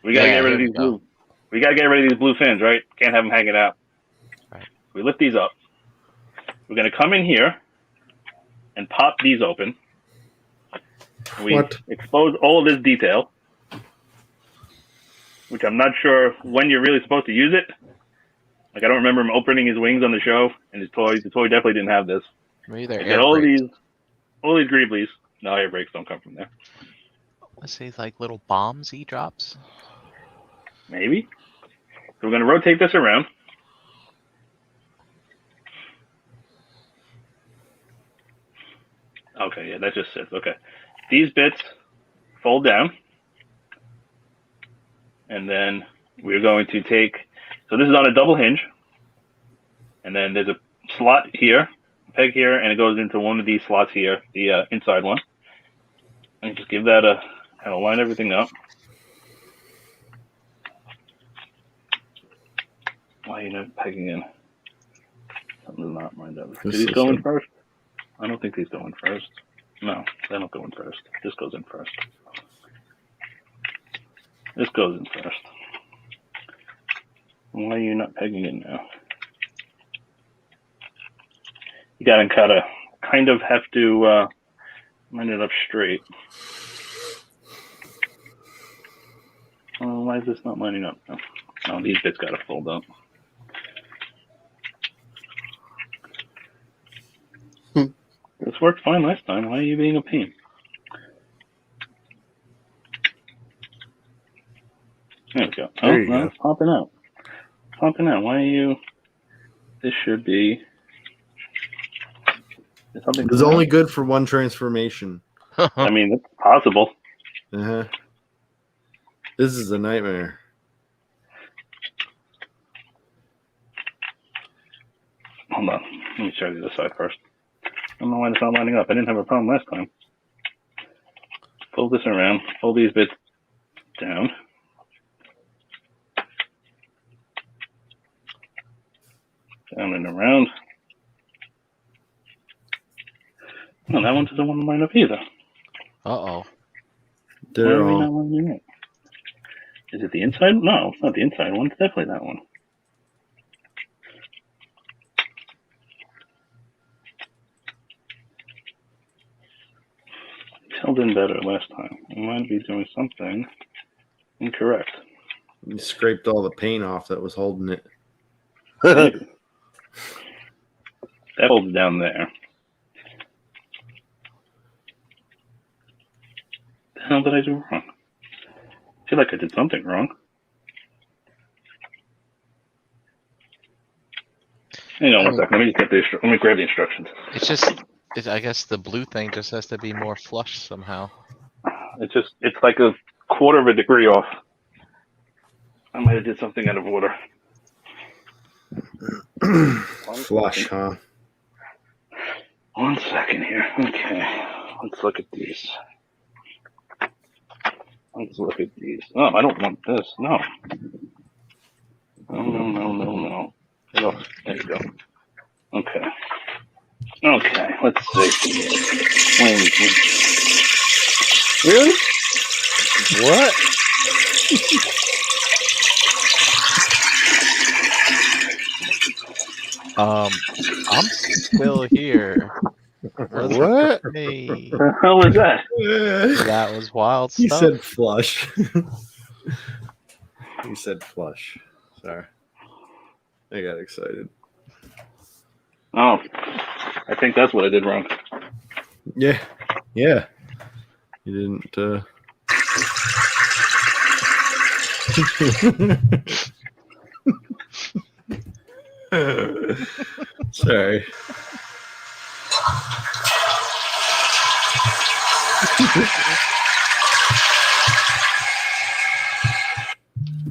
[SPEAKER 1] We gotta get rid of these blue. We gotta get rid of these blue fins, right? Can't have them hanging out.
[SPEAKER 4] Right.
[SPEAKER 1] We lift these up. We're gonna come in here and pop these open. We expose all of this detail, which I'm not sure when you're really supposed to use it. Like, I don't remember him opening his wings on the show, and the toy definitely didn't have this.
[SPEAKER 4] Maybe they're
[SPEAKER 1] get all these greeblies. No, air brakes don't come from there.
[SPEAKER 4] Let's say like little bombs he drops.
[SPEAKER 1] Maybe. So we're going to rotate this around. Okay, yeah, that just sits. Okay. These bits fold down. And then we're going to take... So this is on a double hinge. And then there's a slot here, a peg here, and it goes into one of these slots here, the inside one. And just give that a... kind of line everything up. Why are you not pegging in? Something's not lined up. Do these go in first? I don't think these go in first. No, they don't go in first. This goes in first. This goes in first. Why are you not pegging in now? You gotta kind of have to line it up straight. Why is this not lining up? No, these bits gotta fold up. This worked fine last time. Why are you being a pain? There we go.
[SPEAKER 3] There you go.
[SPEAKER 1] It's popping out. Popping out. Why are you... This should be...
[SPEAKER 3] It's only good for one transformation.
[SPEAKER 1] I mean, it's possible.
[SPEAKER 3] Uh-huh. This is a nightmare.
[SPEAKER 1] Hold on. Let me show you this side first. I don't know why it's not lining up. I didn't have a problem last time. Fold this around. Fold these bits down. Down and around. No, that one doesn't want to line up either.
[SPEAKER 4] Uh-oh.
[SPEAKER 1] Why are we not lining up? Is it the inside? No, it's not the inside one. It's definitely that one. It's held in better last time. I might be doing something incorrect.
[SPEAKER 3] You scraped all the paint off that was holding it.
[SPEAKER 1] That holds down there. What the hell did I do wrong? I feel like I did something wrong. Hang on one second. Let me grab the instructions.
[SPEAKER 4] It's just, I guess the blue thing just has to be more flush somehow.
[SPEAKER 1] It's like a quarter of a degree off. I might have did something out of order.
[SPEAKER 3] Flush, huh?
[SPEAKER 1] 1 second here. Okay. Let's look at these. Let's look at these. Oh, I don't want this. No. No. Oh, there you go. Okay. Okay, let's see. Wings.
[SPEAKER 2] Really? What?
[SPEAKER 4] I'm still here.
[SPEAKER 2] What?
[SPEAKER 4] Hey,
[SPEAKER 1] What the hell was that?
[SPEAKER 4] that was wild
[SPEAKER 3] He
[SPEAKER 4] stuff.
[SPEAKER 3] said flush. He said flush. Sorry. I got excited.
[SPEAKER 1] Oh, I think that's what I did wrong.
[SPEAKER 3] Yeah. You didn't Sorry.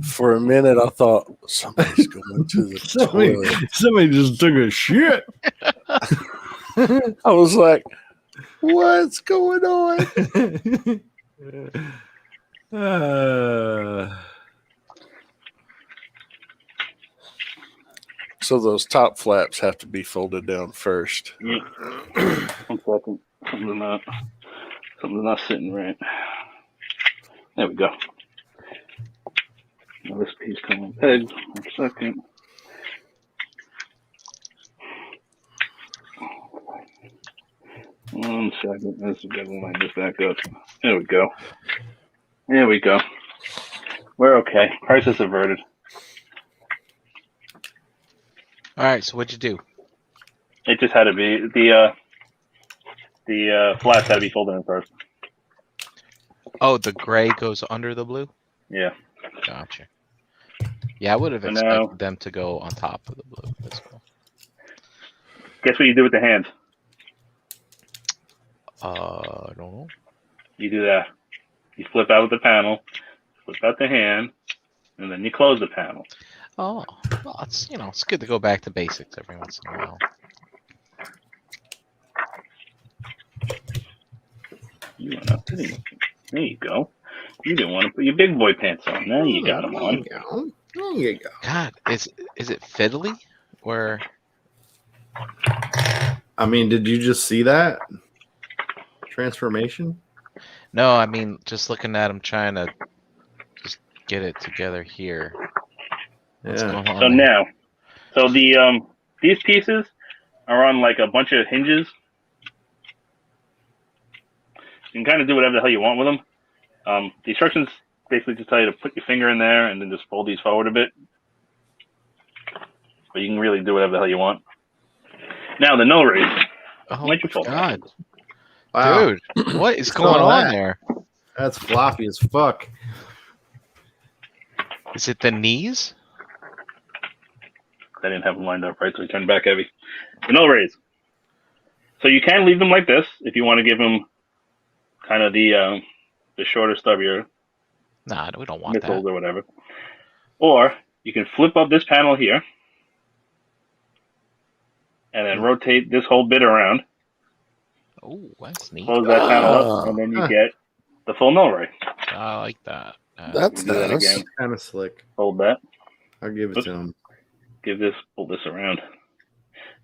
[SPEAKER 2] For a minute, I thought somebody's going to the toilet.
[SPEAKER 3] Somebody just took a shit.
[SPEAKER 2] I was like, what's going on? So those top flaps have to be folded down first.
[SPEAKER 1] Yeah. 1 second. Something's not sitting right. There we go. Now this piece coming pegged. 1 second. One second. Let's get line this back up. There we go. There we go. We're okay. Crisis averted.
[SPEAKER 4] All right, so what'd you do?
[SPEAKER 1] It just had to be the flats had to be folded in first.
[SPEAKER 4] Oh, the gray goes under the blue?
[SPEAKER 1] Yeah.
[SPEAKER 4] Gotcha. Yeah, I would have
[SPEAKER 1] So
[SPEAKER 4] expected
[SPEAKER 1] now-
[SPEAKER 4] them to go on top of the blue. That's cool.
[SPEAKER 1] Guess what you do with the hands?
[SPEAKER 4] I don't know.
[SPEAKER 1] You do that. You flip out with the panel, flip out the hand, and then you close the panel.
[SPEAKER 4] Oh, well, it's it's good to go back to basics every once in a while.
[SPEAKER 1] You are not sitting. There you go. You didn't want to put your big boy pants on. Now you got them on.
[SPEAKER 3] There you go.
[SPEAKER 4] God, is it fiddly or?
[SPEAKER 3] I mean, did you just see that transformation?
[SPEAKER 4] No, I mean just looking at him trying to just get it together here. What's
[SPEAKER 3] Yeah.
[SPEAKER 4] going on
[SPEAKER 1] So
[SPEAKER 4] there?
[SPEAKER 1] now, these pieces are on like a bunch of hinges. You can kind of do whatever the hell you want with them. The instructions basically just tell you to put your finger in there and then just fold these forward a bit. But you can really do whatever the hell you want. Now the null raise.
[SPEAKER 4] Oh
[SPEAKER 1] Why'd you
[SPEAKER 4] my
[SPEAKER 1] fold
[SPEAKER 4] God,
[SPEAKER 3] Wow.
[SPEAKER 4] dude, what is
[SPEAKER 3] What's
[SPEAKER 4] going
[SPEAKER 3] all
[SPEAKER 4] on
[SPEAKER 3] that?
[SPEAKER 4] there?
[SPEAKER 3] That's floppy as fuck.
[SPEAKER 4] Is it the knees?
[SPEAKER 1] I didn't have them lined up right, so we turned back heavy. The null raise. So you can leave them like this if you want to give them kind of the shorter, stubbier
[SPEAKER 4] Nah, we don't want
[SPEAKER 1] missiles
[SPEAKER 4] that.
[SPEAKER 1] or whatever. Or you can flip up this panel here and then rotate this whole bit around,
[SPEAKER 4] Oh, that's neat.
[SPEAKER 1] close that panel up, and then you get the full null ray.
[SPEAKER 4] I like that.
[SPEAKER 2] That's
[SPEAKER 1] Do that
[SPEAKER 2] nice.
[SPEAKER 1] again.
[SPEAKER 3] Kind of slick.
[SPEAKER 1] Hold that.
[SPEAKER 3] I'll give it
[SPEAKER 1] Oops.
[SPEAKER 3] to him.
[SPEAKER 1] Pull this around.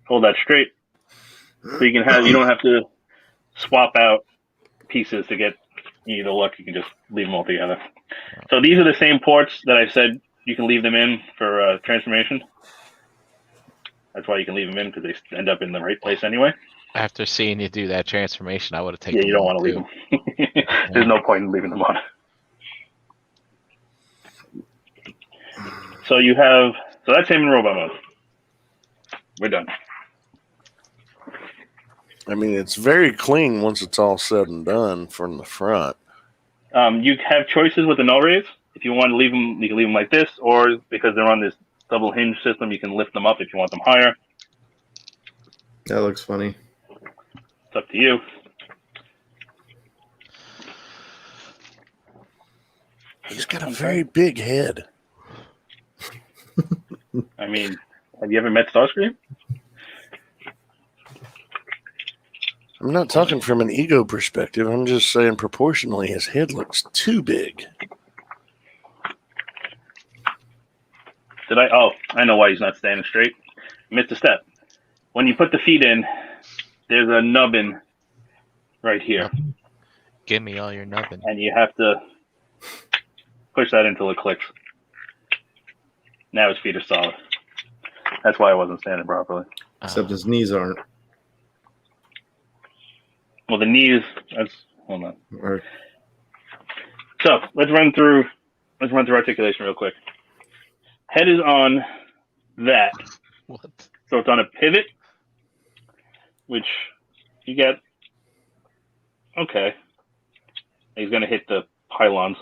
[SPEAKER 1] Hold that straight. So you don't have to swap out pieces to get you the look. You can just leave them all together. So these are the same ports that I said you can leave them in for transformation. That's why you can leave them in, because they end up in the right place anyway.
[SPEAKER 4] After seeing you do that transformation, I would have taken.
[SPEAKER 1] Yeah, you don't
[SPEAKER 4] them
[SPEAKER 1] want to leave
[SPEAKER 4] too.
[SPEAKER 1] them. There's no point in leaving them on. So that's him in robot mode. We're done.
[SPEAKER 2] I mean, it's very clean once it's all said and done from the front.
[SPEAKER 1] You have choices with the null rays. If you want to leave them, you can leave them like this, or because they're on this double hinge system, you can lift them up if you want them higher.
[SPEAKER 3] That looks funny.
[SPEAKER 1] It's up to you.
[SPEAKER 2] He's got a very big head.
[SPEAKER 1] I mean, have you ever met Starscream?
[SPEAKER 2] I'm not talking from an ego perspective. I'm just saying proportionally his head looks too big.
[SPEAKER 1] I know why he's not standing straight. Missed a step. When you put the feet in, there's a nubbin right here.
[SPEAKER 4] Give me all your nubbin.
[SPEAKER 1] And you have to push that until it clicks. Now his feet are solid. That's why I wasn't standing properly.
[SPEAKER 3] Except his knees aren't.
[SPEAKER 1] Well, the knees. Hold on.
[SPEAKER 3] Or,
[SPEAKER 1] So let's run through articulation real quick. Head is on that,
[SPEAKER 4] What?
[SPEAKER 1] so it's on a pivot, which you get. Okay, he's gonna hit the pylons,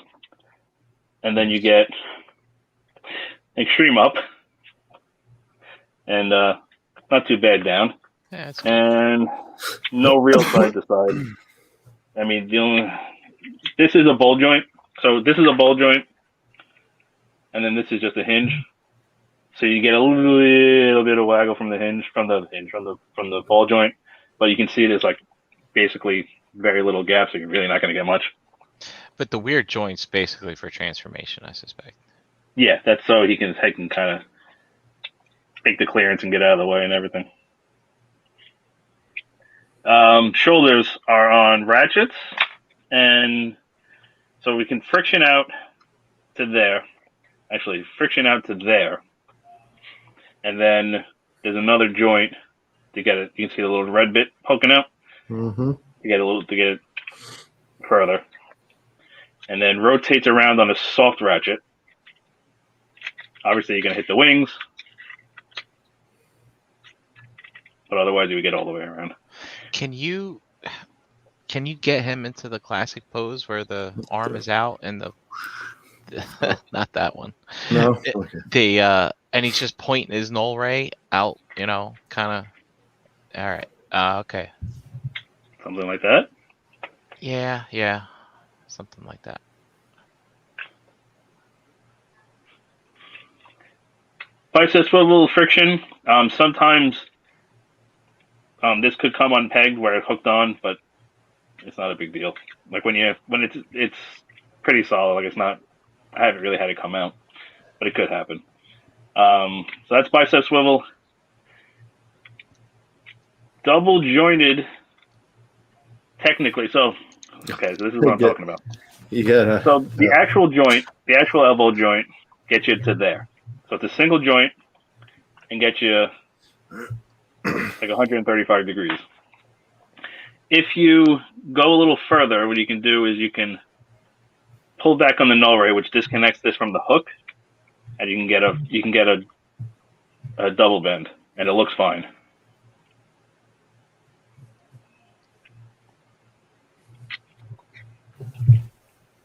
[SPEAKER 1] and then you get extreme up, and not too bad down,
[SPEAKER 4] Yeah, it's
[SPEAKER 1] and no real side to side. I mean, this is a ball joint, so this is a ball joint, and then this is just a hinge. So you get a little bit of waggle from the hinge, from the ball joint, but you can see there's like basically very little gap, so you're really not going to get much.
[SPEAKER 4] But the weird joint's basically for transformation, I suspect.
[SPEAKER 1] Yeah, that's so he can kind of take the clearance and get out of the way and everything. Shoulders are on ratchets, and so we can friction out to there. Actually, friction out to there. And then there's another joint to get it. You can see the little red bit poking out
[SPEAKER 3] Mm-hmm.
[SPEAKER 1] to get it further, and then rotates around on a soft ratchet. Obviously, you're gonna hit the wings, but otherwise, you would get all the way around.
[SPEAKER 4] Can you get him into the classic pose where the arm is out and the not that one.
[SPEAKER 3] No. Okay.
[SPEAKER 4] And he's just pointing his null ray out, kind of. All right. Okay.
[SPEAKER 1] Something like that.
[SPEAKER 4] Yeah. Something like that.
[SPEAKER 1] Bicep swivel friction. Sometimes this could come unpegged where it's hooked on, but it's not a big deal. Like when it's pretty solid. Like it's not. I haven't really had it come out, but it could happen. So that's bicep swivel. Double jointed, technically. So, okay, so this is what I'm talking about.
[SPEAKER 3] You gotta.
[SPEAKER 1] So the actual joint, the actual elbow joint, gets you to there. So it's a single joint and gets you like 135 degrees. If you go a little further, what you can do is you can pull back on the null ray, which disconnects this from the hook, and you can get a double bend, and it looks fine.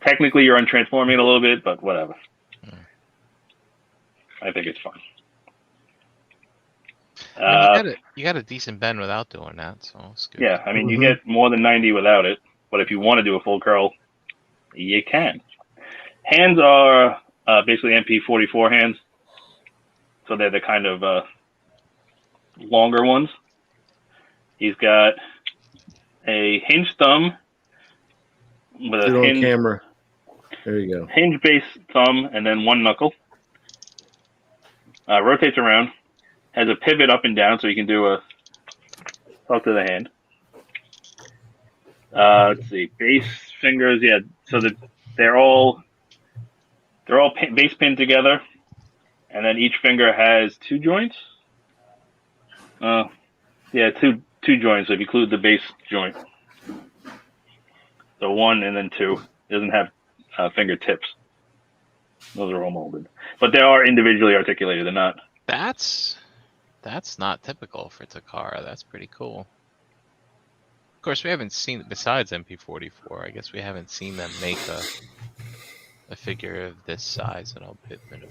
[SPEAKER 1] Technically, you're untransforming it a little bit, but whatever. I think it's fine.
[SPEAKER 4] You got a decent bend without doing that, so it's good.
[SPEAKER 1] Yeah, I mean, you get more than 90 without it, but if you want to do a full curl, you can. Hands are basically MP-44 hands, so they're the kind of longer ones. He's got a hinge thumb with
[SPEAKER 3] Get
[SPEAKER 1] a
[SPEAKER 3] on
[SPEAKER 1] hinge,
[SPEAKER 3] camera. There you go.
[SPEAKER 1] hinge base thumb and then one knuckle. Rotates around, has a pivot up and down, so you can do a talk to the hand. Let's see, base fingers, yeah. So that they're all base pinned together, and then each finger has two joints. Two joints if you include the base joint. So one and then two. It doesn't have fingertips. Those are all molded, but they are individually articulated. They're not.
[SPEAKER 4] That's not typical for Takara. That's pretty cool. Of course, we haven't seen, besides MP-44, I guess we haven't seen them make a figure of this size in a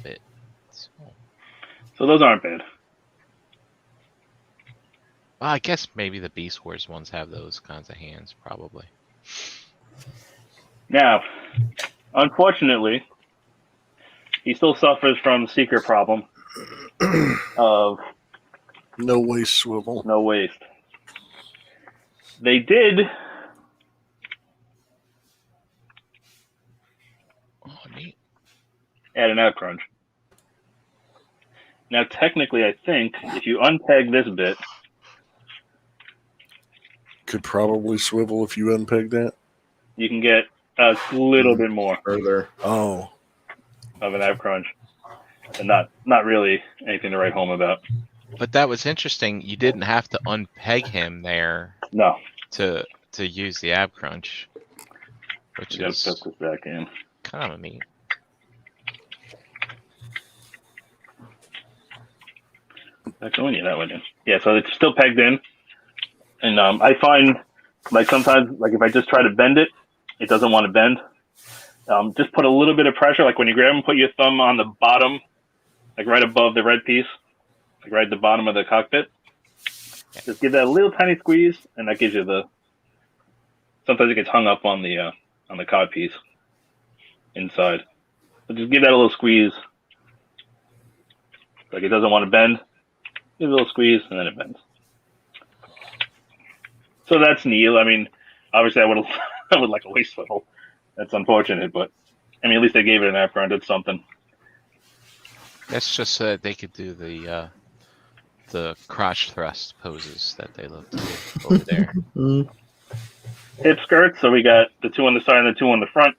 [SPEAKER 4] bit.
[SPEAKER 1] So those aren't bad.
[SPEAKER 4] Well, I guess maybe the Beast Wars ones have those kinds of hands, probably.
[SPEAKER 1] Now, unfortunately, he still suffers from the secret problem of
[SPEAKER 2] No waist swivel.
[SPEAKER 1] no waist. They did
[SPEAKER 4] Oh, neat.
[SPEAKER 1] add an ab crunch. Now, technically, I think if you unpeg this bit,
[SPEAKER 2] Could probably swivel if you unpeg that.
[SPEAKER 1] you can get a little bit more
[SPEAKER 3] Further.
[SPEAKER 2] Oh,
[SPEAKER 1] of an ab crunch, and not really anything to write home about.
[SPEAKER 4] But that was interesting. You didn't have to unpeg him there
[SPEAKER 1] No,
[SPEAKER 4] to use the ab crunch, which
[SPEAKER 1] you gotta
[SPEAKER 4] is
[SPEAKER 1] put this back in.
[SPEAKER 4] kind of neat.
[SPEAKER 1] Back on you that way, then. Yeah, so it's still pegged in, and I find like sometimes like if I just try to bend it, it doesn't want to bend. Just put a little bit of pressure, like when you grab and put your thumb on the bottom like right above the red piece, like right at the bottom of the cockpit.
[SPEAKER 4] Yeah.
[SPEAKER 1] Just give that a little tiny squeeze, and that gives you the. Sometimes it gets hung up on the cod piece inside. So just give that a little squeeze. Like it doesn't want to bend. Give it a little squeeze, and then it bends. So that's neat. I mean, obviously, I would like a waist swivel. That's unfortunate, but I mean, at least they gave it an after and did something.
[SPEAKER 4] That's just so that they could do the crotch thrust poses that they love to do over there.
[SPEAKER 1] Hip skirts. So we got the two on the side and the two on the front.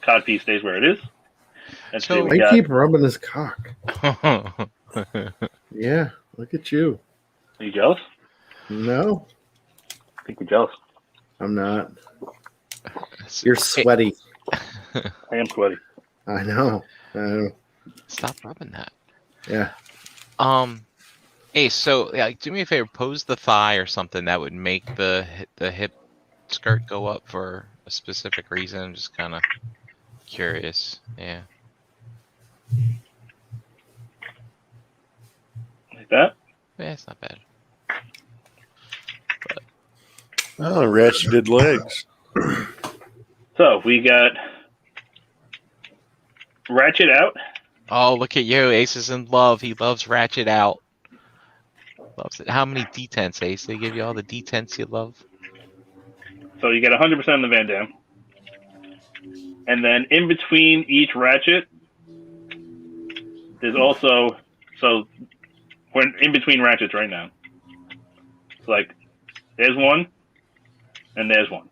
[SPEAKER 1] Cod piece stays where it is. Let's
[SPEAKER 4] So-
[SPEAKER 1] see, we
[SPEAKER 3] I
[SPEAKER 1] got.
[SPEAKER 3] keep rubbing his cock. Yeah, look at you.
[SPEAKER 1] Are you jealous?
[SPEAKER 3] No,
[SPEAKER 1] I think you're jealous.
[SPEAKER 3] I'm not. You're sweaty.
[SPEAKER 1] I am sweaty.
[SPEAKER 3] I know.
[SPEAKER 4] Stop rubbing that.
[SPEAKER 3] Yeah.
[SPEAKER 4] Hey, so like, do me a favor, pose the thigh or something that would make the hip skirt go up for a specific reason. I'm just kind of curious. Yeah.
[SPEAKER 1] Like that.
[SPEAKER 4] Yeah, it's not bad.
[SPEAKER 2] Oh, ratcheted legs.
[SPEAKER 1] So we got ratchet out.
[SPEAKER 4] Oh, look at you. Ace is in love. He loves Ratchet out. Loves it. How many detents, Ace? They give you all the detents you love?
[SPEAKER 1] So you get 100% on the Van Damme. And then in between each ratchet, there's also, so we're in between ratchets right now. It's like, there's one, and there's one.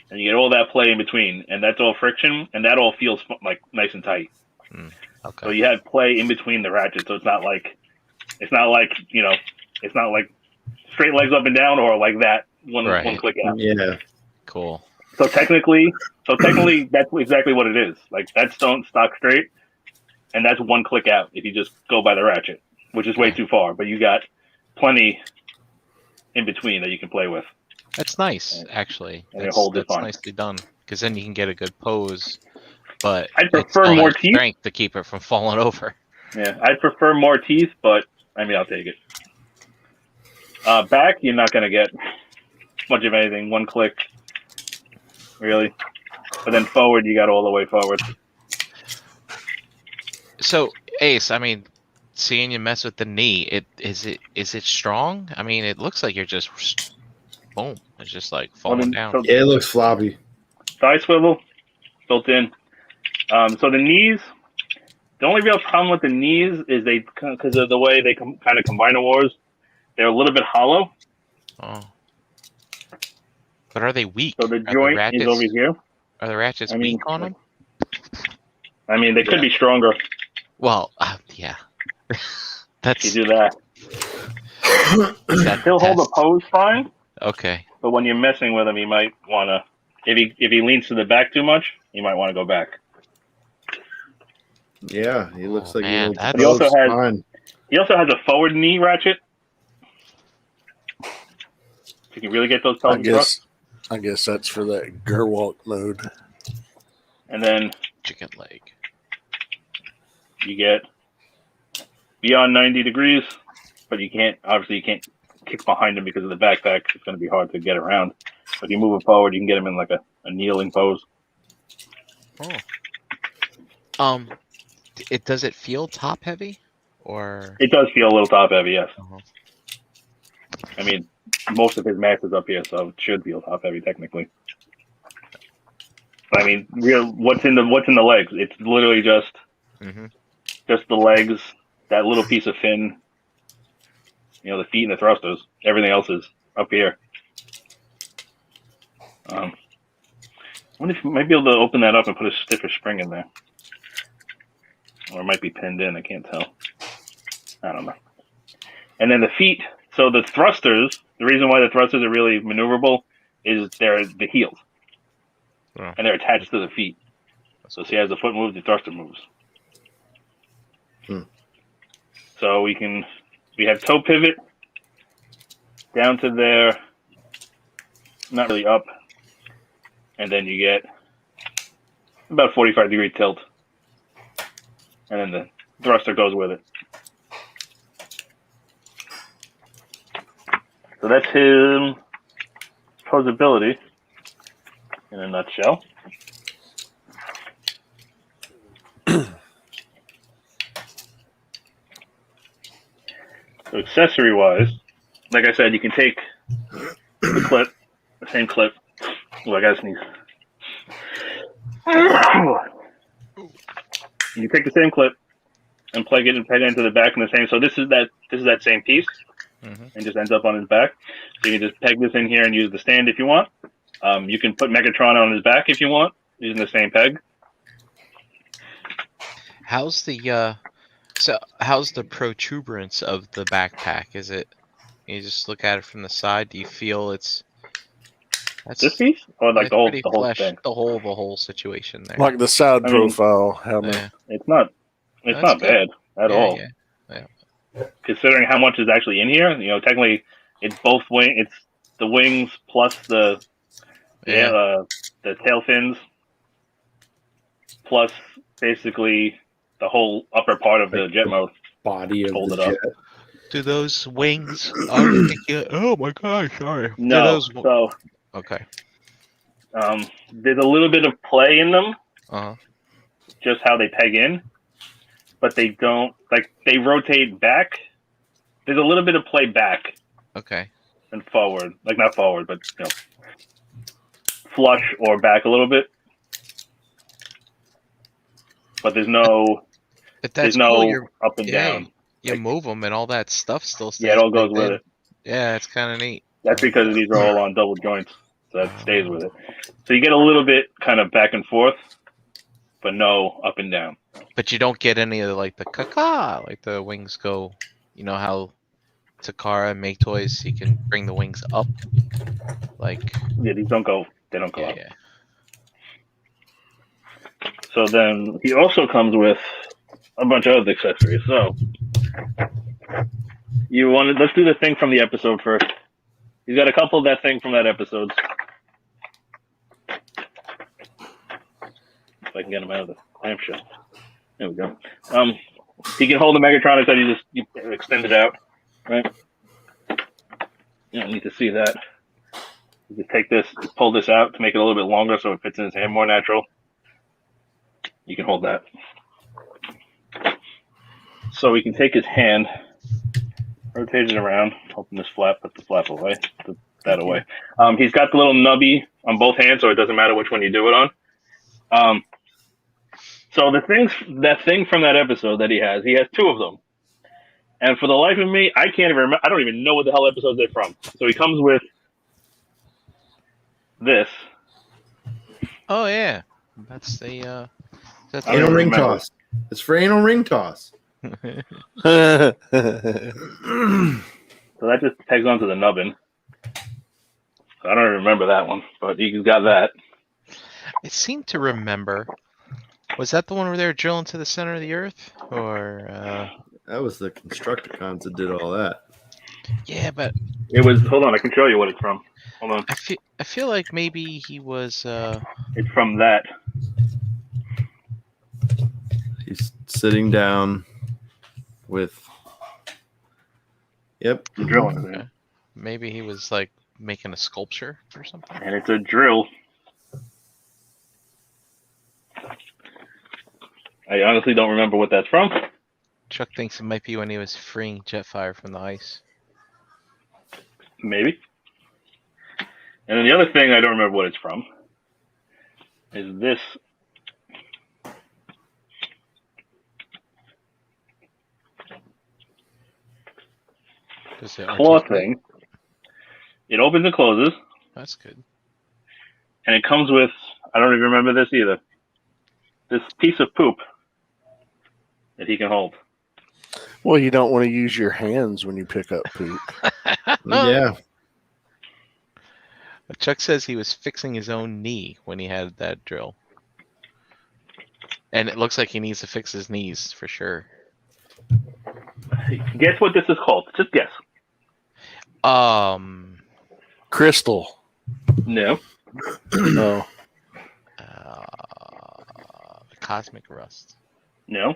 [SPEAKER 1] And you get all that play in between, and that's all friction, and that all feels like nice and tight.
[SPEAKER 4] Okay.
[SPEAKER 1] So you have play in between the ratchets, so it's not like, you know, it's not like straight legs up and down or like that one click out.
[SPEAKER 3] Yeah.
[SPEAKER 4] Cool.
[SPEAKER 1] So technically, that's exactly what it is. Like that's stock straight, and that's one click out if you just go by the ratchet, which is way too far. But you got plenty in between that you can play with.
[SPEAKER 4] That's nice, actually.
[SPEAKER 1] And it
[SPEAKER 4] That's,
[SPEAKER 1] holds it
[SPEAKER 4] that's
[SPEAKER 1] fine.
[SPEAKER 4] nicely done. Because then you can get a good pose, but
[SPEAKER 1] I'd
[SPEAKER 4] it
[SPEAKER 1] prefer
[SPEAKER 4] still
[SPEAKER 1] more
[SPEAKER 4] has
[SPEAKER 1] teeth.
[SPEAKER 4] strength to keep it from falling over.
[SPEAKER 1] Yeah, I'd prefer more teeth, but I mean, I'll take it. Back, you're not gonna get much of anything. One click, really. But then forward, you got all the way forward.
[SPEAKER 4] So, Ace, I mean, seeing you mess with the knee, is it strong? I mean, it looks like you're just boom. It's just like falling down.
[SPEAKER 1] So
[SPEAKER 3] Yeah, it looks floppy.
[SPEAKER 1] thigh swivel built in. So the knees. The only real problem with the knees is because of the way they kind of combine the wars, they're a little bit hollow.
[SPEAKER 4] Oh. But are they weak?
[SPEAKER 1] So the
[SPEAKER 4] Are
[SPEAKER 1] joint is over here.
[SPEAKER 4] Are the ratchets
[SPEAKER 1] I mean,
[SPEAKER 4] weak on them?
[SPEAKER 1] I mean, they could be stronger
[SPEAKER 4] Well, yeah.
[SPEAKER 1] if you do that.
[SPEAKER 4] that
[SPEAKER 1] He'll hold the
[SPEAKER 4] test.
[SPEAKER 1] pose fine,
[SPEAKER 4] Okay.
[SPEAKER 1] but when you're messing with him, you might want to. If he leans to the back too much, you might want to go back.
[SPEAKER 3] Yeah, he looks
[SPEAKER 4] Oh,
[SPEAKER 3] like
[SPEAKER 4] man,
[SPEAKER 3] he
[SPEAKER 4] that's-
[SPEAKER 1] He also has-
[SPEAKER 3] fine.
[SPEAKER 1] He also has a forward knee ratchet. So you can really get those pelvic thrusts.
[SPEAKER 2] I guess that's for that Gerwalk mode.
[SPEAKER 1] And then
[SPEAKER 4] Chicken leg.
[SPEAKER 1] you get beyond 90 degrees, but you can't kick behind him because of the backpack. It's going to be hard to get around. But if you move it forward, you can get him in like a kneeling pose.
[SPEAKER 4] Oh. Does it feel top heavy, or?
[SPEAKER 1] It does feel a little top heavy, yes.
[SPEAKER 4] Uh-huh.
[SPEAKER 1] I mean, most of his mass is up here, so it should feel top heavy technically. But I mean, what's in the legs? It's literally just the legs, that little piece of fin. You know, the feet and the thrusters. Everything else is up here. I wonder if you might be able to open that up and put a stiffer spring in there. Or it might be pinned in, I can't tell. I don't know. And then the feet, so the thrusters, the reason why the thrusters are really maneuverable is they're the heels.
[SPEAKER 4] Oh.
[SPEAKER 1] And they're attached to the feet. So see, as the foot moves, the thruster moves. So we have toe pivot down to there, not really up. And then you get about 45-degree tilt. And then thruster goes with it. So that's his posability in a nutshell. So accessory-wise, like I said, you can take the clip, the same clip. Oh, I gotta sneeze. You take the same clip and plug it and peg it into the back in the same. So this is that same piece, and just ends up on his back. So you can just peg this in here and use the stand if you want. You can put Megatron on his back if you want, using the same peg.
[SPEAKER 4] How's the protuberance of the backpack? Is it? You just look at it from the side. Do you feel it's?
[SPEAKER 1] This piece, or like
[SPEAKER 4] It's
[SPEAKER 1] the whole
[SPEAKER 4] pretty
[SPEAKER 1] whole
[SPEAKER 4] flesh,
[SPEAKER 1] thing.
[SPEAKER 4] the whole situation there.
[SPEAKER 2] Like the side
[SPEAKER 1] I mean,
[SPEAKER 2] profile helmet.
[SPEAKER 4] Yeah.
[SPEAKER 1] It's not
[SPEAKER 4] That's good.
[SPEAKER 1] bad at all.
[SPEAKER 4] Yeah.
[SPEAKER 1] Considering how much is actually in here, technically it's both wing. It's the wings plus the tail fins, plus basically the whole upper part of the jet mode.
[SPEAKER 3] Body of
[SPEAKER 1] Hold
[SPEAKER 3] the
[SPEAKER 1] it up.
[SPEAKER 3] jet.
[SPEAKER 4] Do those wings articulate? Oh my gosh! Sorry.
[SPEAKER 1] No, so
[SPEAKER 4] Okay.
[SPEAKER 1] there's a little bit of play in them,
[SPEAKER 4] Uh-huh.
[SPEAKER 1] just how they peg in, but they don't they rotate back. There's a little bit of play back
[SPEAKER 4] Okay.
[SPEAKER 1] and forward, not forward, but flush or back a little bit. But there's no
[SPEAKER 4] But
[SPEAKER 1] there's
[SPEAKER 4] that's
[SPEAKER 1] no
[SPEAKER 4] cool.
[SPEAKER 1] up and down.
[SPEAKER 4] You move them and all that stuff still stays.
[SPEAKER 1] Yeah, it all goes
[SPEAKER 4] pegged
[SPEAKER 1] with
[SPEAKER 4] in.
[SPEAKER 1] it.
[SPEAKER 4] Yeah, it's kind of neat.
[SPEAKER 1] That's because these are all on double joints, so that stays with it. So you get a little bit kind of back and forth, but no up and down.
[SPEAKER 4] But you don't get any of the caca, like the wings go. You know how Takara and Make Toys, you can bring the wings up.
[SPEAKER 1] Yeah, these don't go. They don't go up.
[SPEAKER 4] Yeah.
[SPEAKER 1] So then he also comes with a bunch of other accessories. So let's do the thing from the episode first. He's got a couple of that thing from that episode. If I can get him out of the clamshell. There we go. He can hold the Megatron so you extend it out, right? You don't need to see that. You just take this, pull this out to make it a little bit longer so it fits in his hand more natural. You can hold that. So we can take his hand, rotate it around, open this flap, put the flap away, put that away. He's got the little nubby on both hands, so it doesn't matter which one you do it on. So that thing from that episode that he has two of them. And for the life of me, I can't even remember. I don't even know what the hell episode they're from. So he comes with this.
[SPEAKER 3] Oh
[SPEAKER 4] yeah, that's the that's
[SPEAKER 3] anal ring
[SPEAKER 1] remember.
[SPEAKER 3] toss. It's for anal ring toss.
[SPEAKER 1] So that just pegs onto the nubbin. I don't even remember that one, but he's got that.
[SPEAKER 4] I seem to remember. Was that the one where they were drilling to the center of the earth, or?
[SPEAKER 3] That was the Constructicons that did all that.
[SPEAKER 4] Yeah, but
[SPEAKER 1] It was. Hold on, I can show you what it's from. Hold on.
[SPEAKER 4] I feel like maybe he was.
[SPEAKER 1] It's from that.
[SPEAKER 3] He's sitting down with. Yep.
[SPEAKER 1] I'm drilling it.
[SPEAKER 4] Maybe he was making a sculpture or something.
[SPEAKER 1] And it's a drill. I honestly don't remember what that's from.
[SPEAKER 4] Chuck thinks it might be when he was freeing Jetfire from the ice.
[SPEAKER 1] Maybe. And then the other thing I don't remember what it's from is this. Claw thing. It opens and closes.
[SPEAKER 4] That's good.
[SPEAKER 1] And it comes with, I don't even remember this either, this piece of poop that he can hold.
[SPEAKER 2] Well, you don't want to use your hands when you pick up poop.
[SPEAKER 3] Yeah.
[SPEAKER 4] Chuck says he was fixing his own knee when he had that drill. And it looks like he needs to fix his knees for sure.
[SPEAKER 1] Guess what this is called? Just guess.
[SPEAKER 2] Crystal.
[SPEAKER 1] No.
[SPEAKER 2] No.
[SPEAKER 4] Cosmic rust.
[SPEAKER 1] No.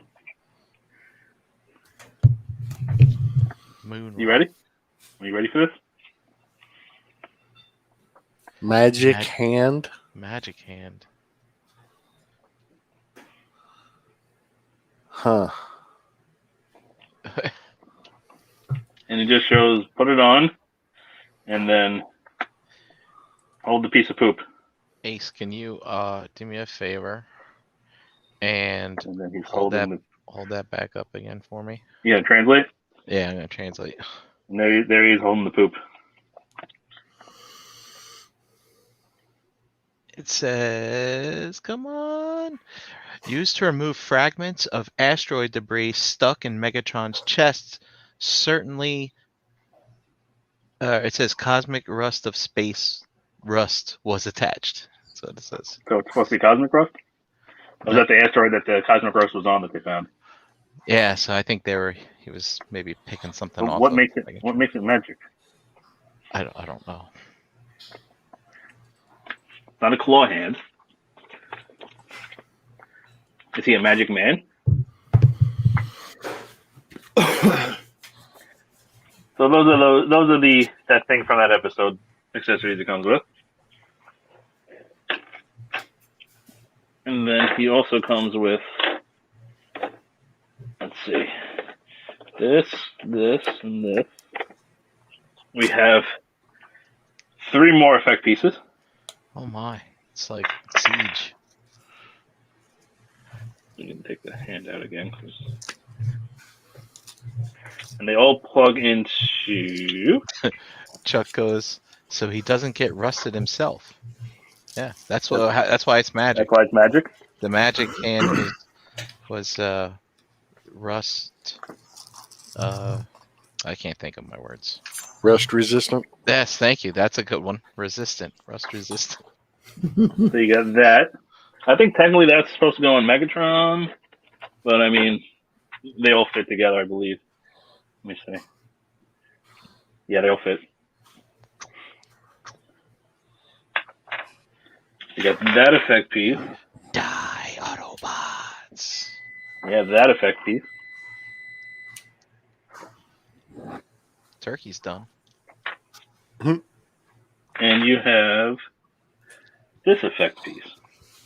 [SPEAKER 4] Moon.
[SPEAKER 1] You ready? Are you ready for this?
[SPEAKER 2] Magic
[SPEAKER 4] Mag-
[SPEAKER 2] hand.
[SPEAKER 4] Magic hand.
[SPEAKER 2] Huh.
[SPEAKER 1] And it just shows put it on, and then hold the piece of poop.
[SPEAKER 4] Ace, can you do me a favor and
[SPEAKER 1] And then he's
[SPEAKER 4] hold
[SPEAKER 1] holding
[SPEAKER 4] hold that back up again for me?
[SPEAKER 1] Yeah, translate.
[SPEAKER 4] Yeah, I'm gonna translate.
[SPEAKER 1] And there he is holding the poop.
[SPEAKER 4] It says, come on. Used to remove fragments of asteroid debris stuck in Megatron's chest. Certainly, it says cosmic rust of space rust was attached. That's what it says.
[SPEAKER 1] So it's supposed to be cosmic rust? Or was
[SPEAKER 4] No.
[SPEAKER 1] that the asteroid that the cosmic rust was on that they found?
[SPEAKER 4] Yeah, so I think he was maybe picking something
[SPEAKER 1] But
[SPEAKER 4] off.
[SPEAKER 1] what
[SPEAKER 4] of
[SPEAKER 1] makes it
[SPEAKER 4] Megatron.
[SPEAKER 1] magic?
[SPEAKER 4] I don't know.
[SPEAKER 1] It's not a claw hand. Is he a magic man? So those are that thing from that episode accessories it comes with. And then he also comes with, let's see, this, and this. We have 3 more effect pieces.
[SPEAKER 4] Oh my, it's like Siege.
[SPEAKER 1] You can take the hand out again. And they all plug into...
[SPEAKER 4] Chuck goes, so he doesn't get rusted himself. Yeah, that's why it's magic.
[SPEAKER 1] That's why it's magic?
[SPEAKER 4] The magic hand was rust. I can't think of my words.
[SPEAKER 2] Rust resistant.
[SPEAKER 4] Yes, thank you. That's a good one. Resistant, rust resistant.
[SPEAKER 1] So you got that. I think technically that's supposed to go on Megatron, but I mean, they all fit together, I believe. Let me see. Yeah, they all fit. You got that effect piece.
[SPEAKER 4] Die, Autobots.
[SPEAKER 1] You have that effect piece.
[SPEAKER 4] Turkey's done.
[SPEAKER 1] And you have this effect piece,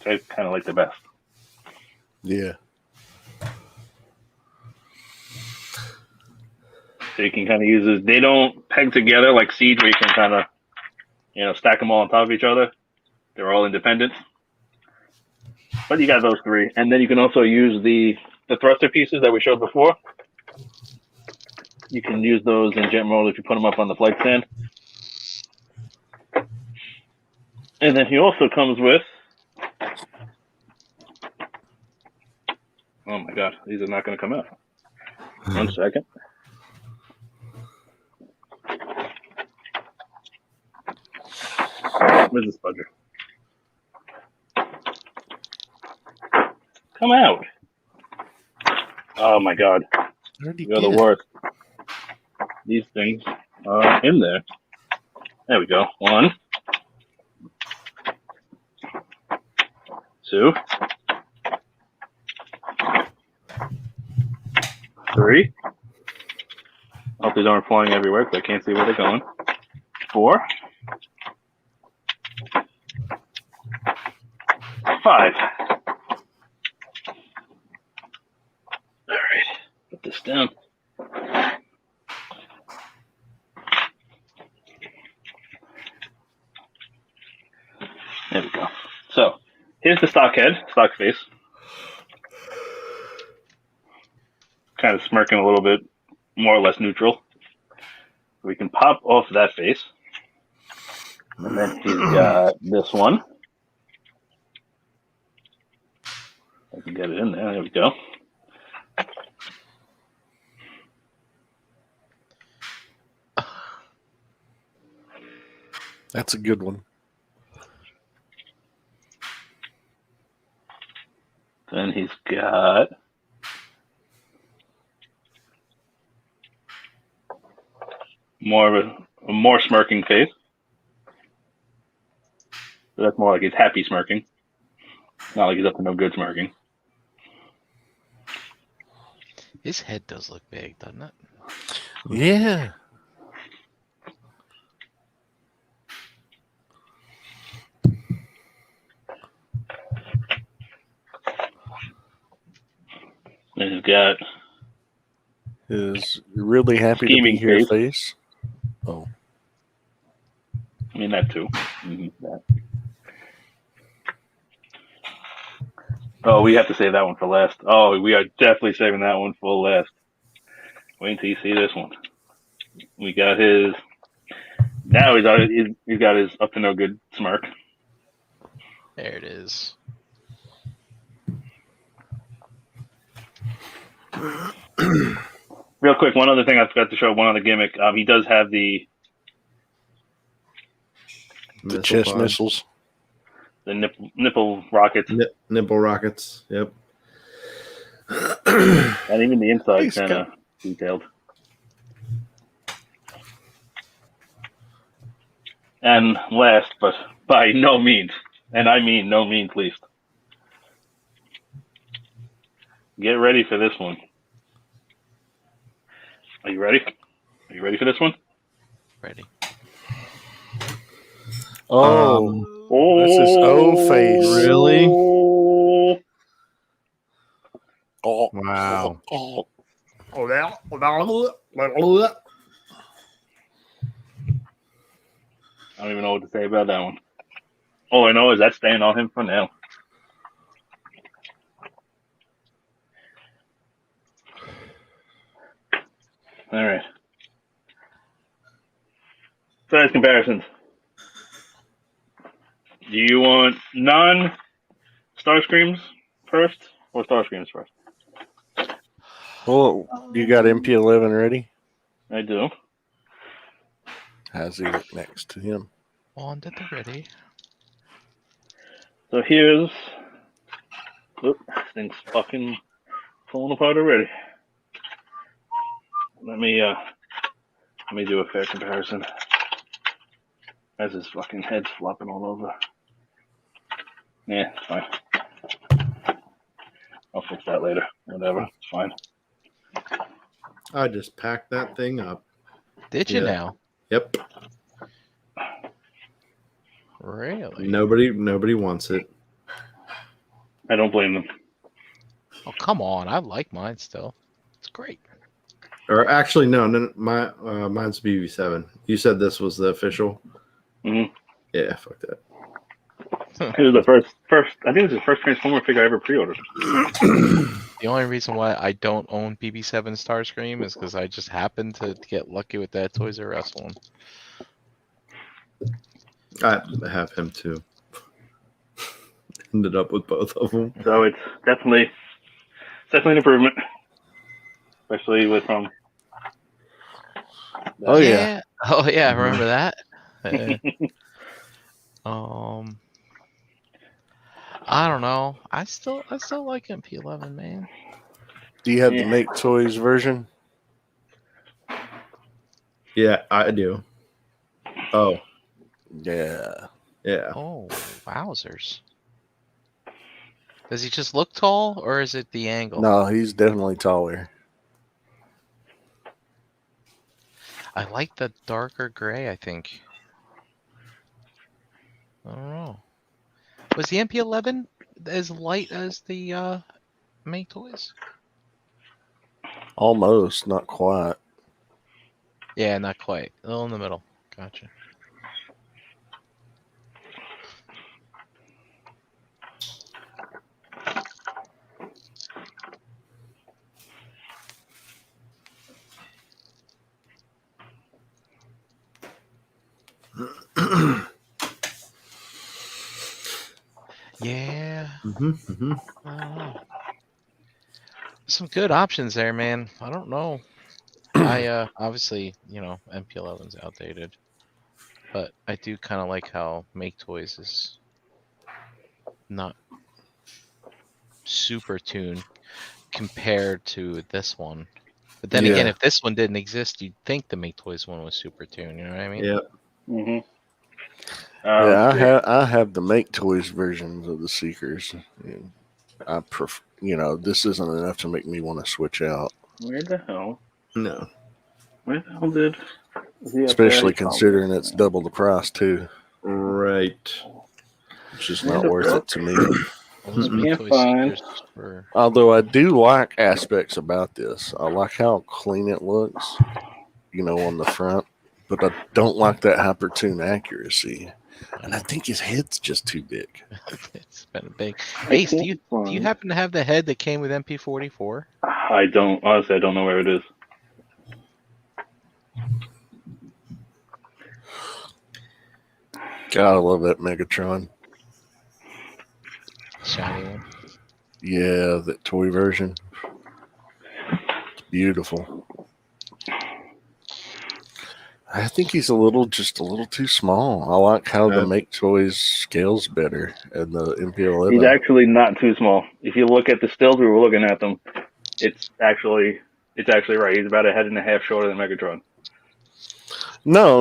[SPEAKER 1] which I kind of like the best.
[SPEAKER 2] Yeah.
[SPEAKER 1] So you can kind of use this. They don't peg together like Siege, where you can kind of, stack them all on top of each other. They're all independent. But you got those 3. And then you can also use the thruster pieces that we showed before. You can use those in jet mode if you put them up on the flight stand. And then he also comes with... Oh my god, these are not going to come out. 1 second. Where's this bugger? Come out! Oh my god,
[SPEAKER 2] Where'd he
[SPEAKER 1] you're the
[SPEAKER 2] get?
[SPEAKER 1] worst. These things are in there. There we go. 1, 2, 3. Hope these aren't flying everywhere because I can't see where they're going. 4, 5. All right, put this down. There we go. So here's the stock face. Kind of smirking a little bit, more or less neutral. We can pop off that face. And then he's got this one. I can get it in there. There we go.
[SPEAKER 2] That's a good one.
[SPEAKER 1] Then he's got more of a more smirking face. So that's more like he's happy smirking. Not like he's up to no good smirking.
[SPEAKER 4] His head does look big, doesn't it?
[SPEAKER 2] Yeah.
[SPEAKER 1] Then he's got
[SPEAKER 2] Is really happy to be
[SPEAKER 1] Scheming
[SPEAKER 2] here
[SPEAKER 1] face.
[SPEAKER 2] face. Oh.
[SPEAKER 1] I mean that too. That. Oh, we have to save that one for last. Oh, we are definitely saving that one for last. Wait until you see this one. We got his. Now he's got his up to no good smirk.
[SPEAKER 4] There it is.
[SPEAKER 1] Real quick, one other thing I forgot to show. One other gimmick. He does have the
[SPEAKER 2] Chest
[SPEAKER 3] pod.
[SPEAKER 2] missiles.
[SPEAKER 1] nipple rockets,
[SPEAKER 3] Nipple rockets. Yep.
[SPEAKER 1] and even the inside
[SPEAKER 2] Nice
[SPEAKER 1] kind of detailed. And last, but by no means, and I mean no means least, get ready for this one. Are you ready? Are you ready for this one?
[SPEAKER 4] Ready.
[SPEAKER 2] Oh.
[SPEAKER 1] Oh,
[SPEAKER 2] That's his O face.
[SPEAKER 3] Really?
[SPEAKER 2] Oh.
[SPEAKER 3] Wow.
[SPEAKER 2] Oh.
[SPEAKER 1] I don't even know what to say about that one. All I know is that's staying on him for now. All right. Size comparisons. Do you want non-Starscreams first or Starscreams first?
[SPEAKER 2] Well, you got MP11 ready?
[SPEAKER 1] I do.
[SPEAKER 2] How's he look next to him?
[SPEAKER 4] On to the ready.
[SPEAKER 1] So here's. Oop, this thing's fucking falling apart already. Let me do a fair comparison. As his fucking head's flopping all over. Yeah, it's fine. I'll fix that later. Whatever, it's fine.
[SPEAKER 3] I just packed that thing up.
[SPEAKER 4] Did you
[SPEAKER 3] Yeah.
[SPEAKER 4] now?
[SPEAKER 3] Yep.
[SPEAKER 4] Really?
[SPEAKER 3] Nobody wants it.
[SPEAKER 1] I don't blame them.
[SPEAKER 4] Oh, come on. I like mine still. It's great.
[SPEAKER 3] Or actually, no. Mine's BB7. You said this was the official.
[SPEAKER 1] Mm-hmm.
[SPEAKER 3] Yeah, fuck that.
[SPEAKER 1] It was the first. I think it was the first Transformer figure I ever pre-ordered.
[SPEAKER 4] The only reason why I don't own BB7 Starscream is because I just happened to get lucky with that Toys R Us one.
[SPEAKER 3] I have him too. Ended up with both of them.
[SPEAKER 1] So it's definitely an improvement, especially with
[SPEAKER 2] Oh, yeah.
[SPEAKER 4] Oh yeah, remember that? I don't know. I still like MP11, man.
[SPEAKER 2] Do you have
[SPEAKER 1] Yeah.
[SPEAKER 2] the Make Toys version?
[SPEAKER 3] Yeah, I do. Oh,
[SPEAKER 2] Yeah.
[SPEAKER 3] yeah.
[SPEAKER 4] Oh, wowzers. Does he just look tall, or is it the angle?
[SPEAKER 2] No, he's definitely taller.
[SPEAKER 4] I like the darker gray, I think. I don't know. Was the MP11 as light as the Make Toys?
[SPEAKER 2] Almost, not quite.
[SPEAKER 4] Yeah, not quite. A little in the middle. Gotcha. Yeah. I don't know. Some good options there, man. I don't know. I obviously, MP11's outdated, but I do kind of like how Make Toys is not super tuned compared to this one. But then again,
[SPEAKER 2] Yeah.
[SPEAKER 4] if this one didn't exist, you'd think the Make Toys one was super tuned. You know what I mean?
[SPEAKER 3] Yep.
[SPEAKER 1] Mm-hmm.
[SPEAKER 2] Yeah, I have the Make Toys versions of the Seekers. And I prefer, this isn't enough to make me want to switch out.
[SPEAKER 1] Where the hell?
[SPEAKER 3] No.
[SPEAKER 1] Where the hell did? is he up
[SPEAKER 2] Especially
[SPEAKER 1] there?
[SPEAKER 2] considering it's double the price too,
[SPEAKER 3] Right.
[SPEAKER 2] which is not worth it to me.
[SPEAKER 4] Those
[SPEAKER 3] Mm-mm.
[SPEAKER 4] big
[SPEAKER 1] Can't
[SPEAKER 4] toy
[SPEAKER 1] find-
[SPEAKER 4] seekers were.
[SPEAKER 2] Although I do like aspects about this. I like how clean it looks, on the front, but I don't like that hypertune accuracy. And I think his head's just too big.
[SPEAKER 4] It's been big.
[SPEAKER 1] I
[SPEAKER 4] Ace, do
[SPEAKER 1] can't
[SPEAKER 4] you
[SPEAKER 1] find-
[SPEAKER 4] happen to have the head that came with MP-44?
[SPEAKER 1] I don't. Honestly, I don't know where it is.
[SPEAKER 2] God, I love that Megatron.
[SPEAKER 4] Shiny one.
[SPEAKER 2] Yeah, that toy version. It's beautiful. I think he's just a little too small. I like how the Make Toys scales better and the
[SPEAKER 1] He's
[SPEAKER 2] MP11.
[SPEAKER 1] actually not too small. If you look at the stills we were looking at them, it's actually right. He's about a head and a half shorter than Megatron.
[SPEAKER 2] No,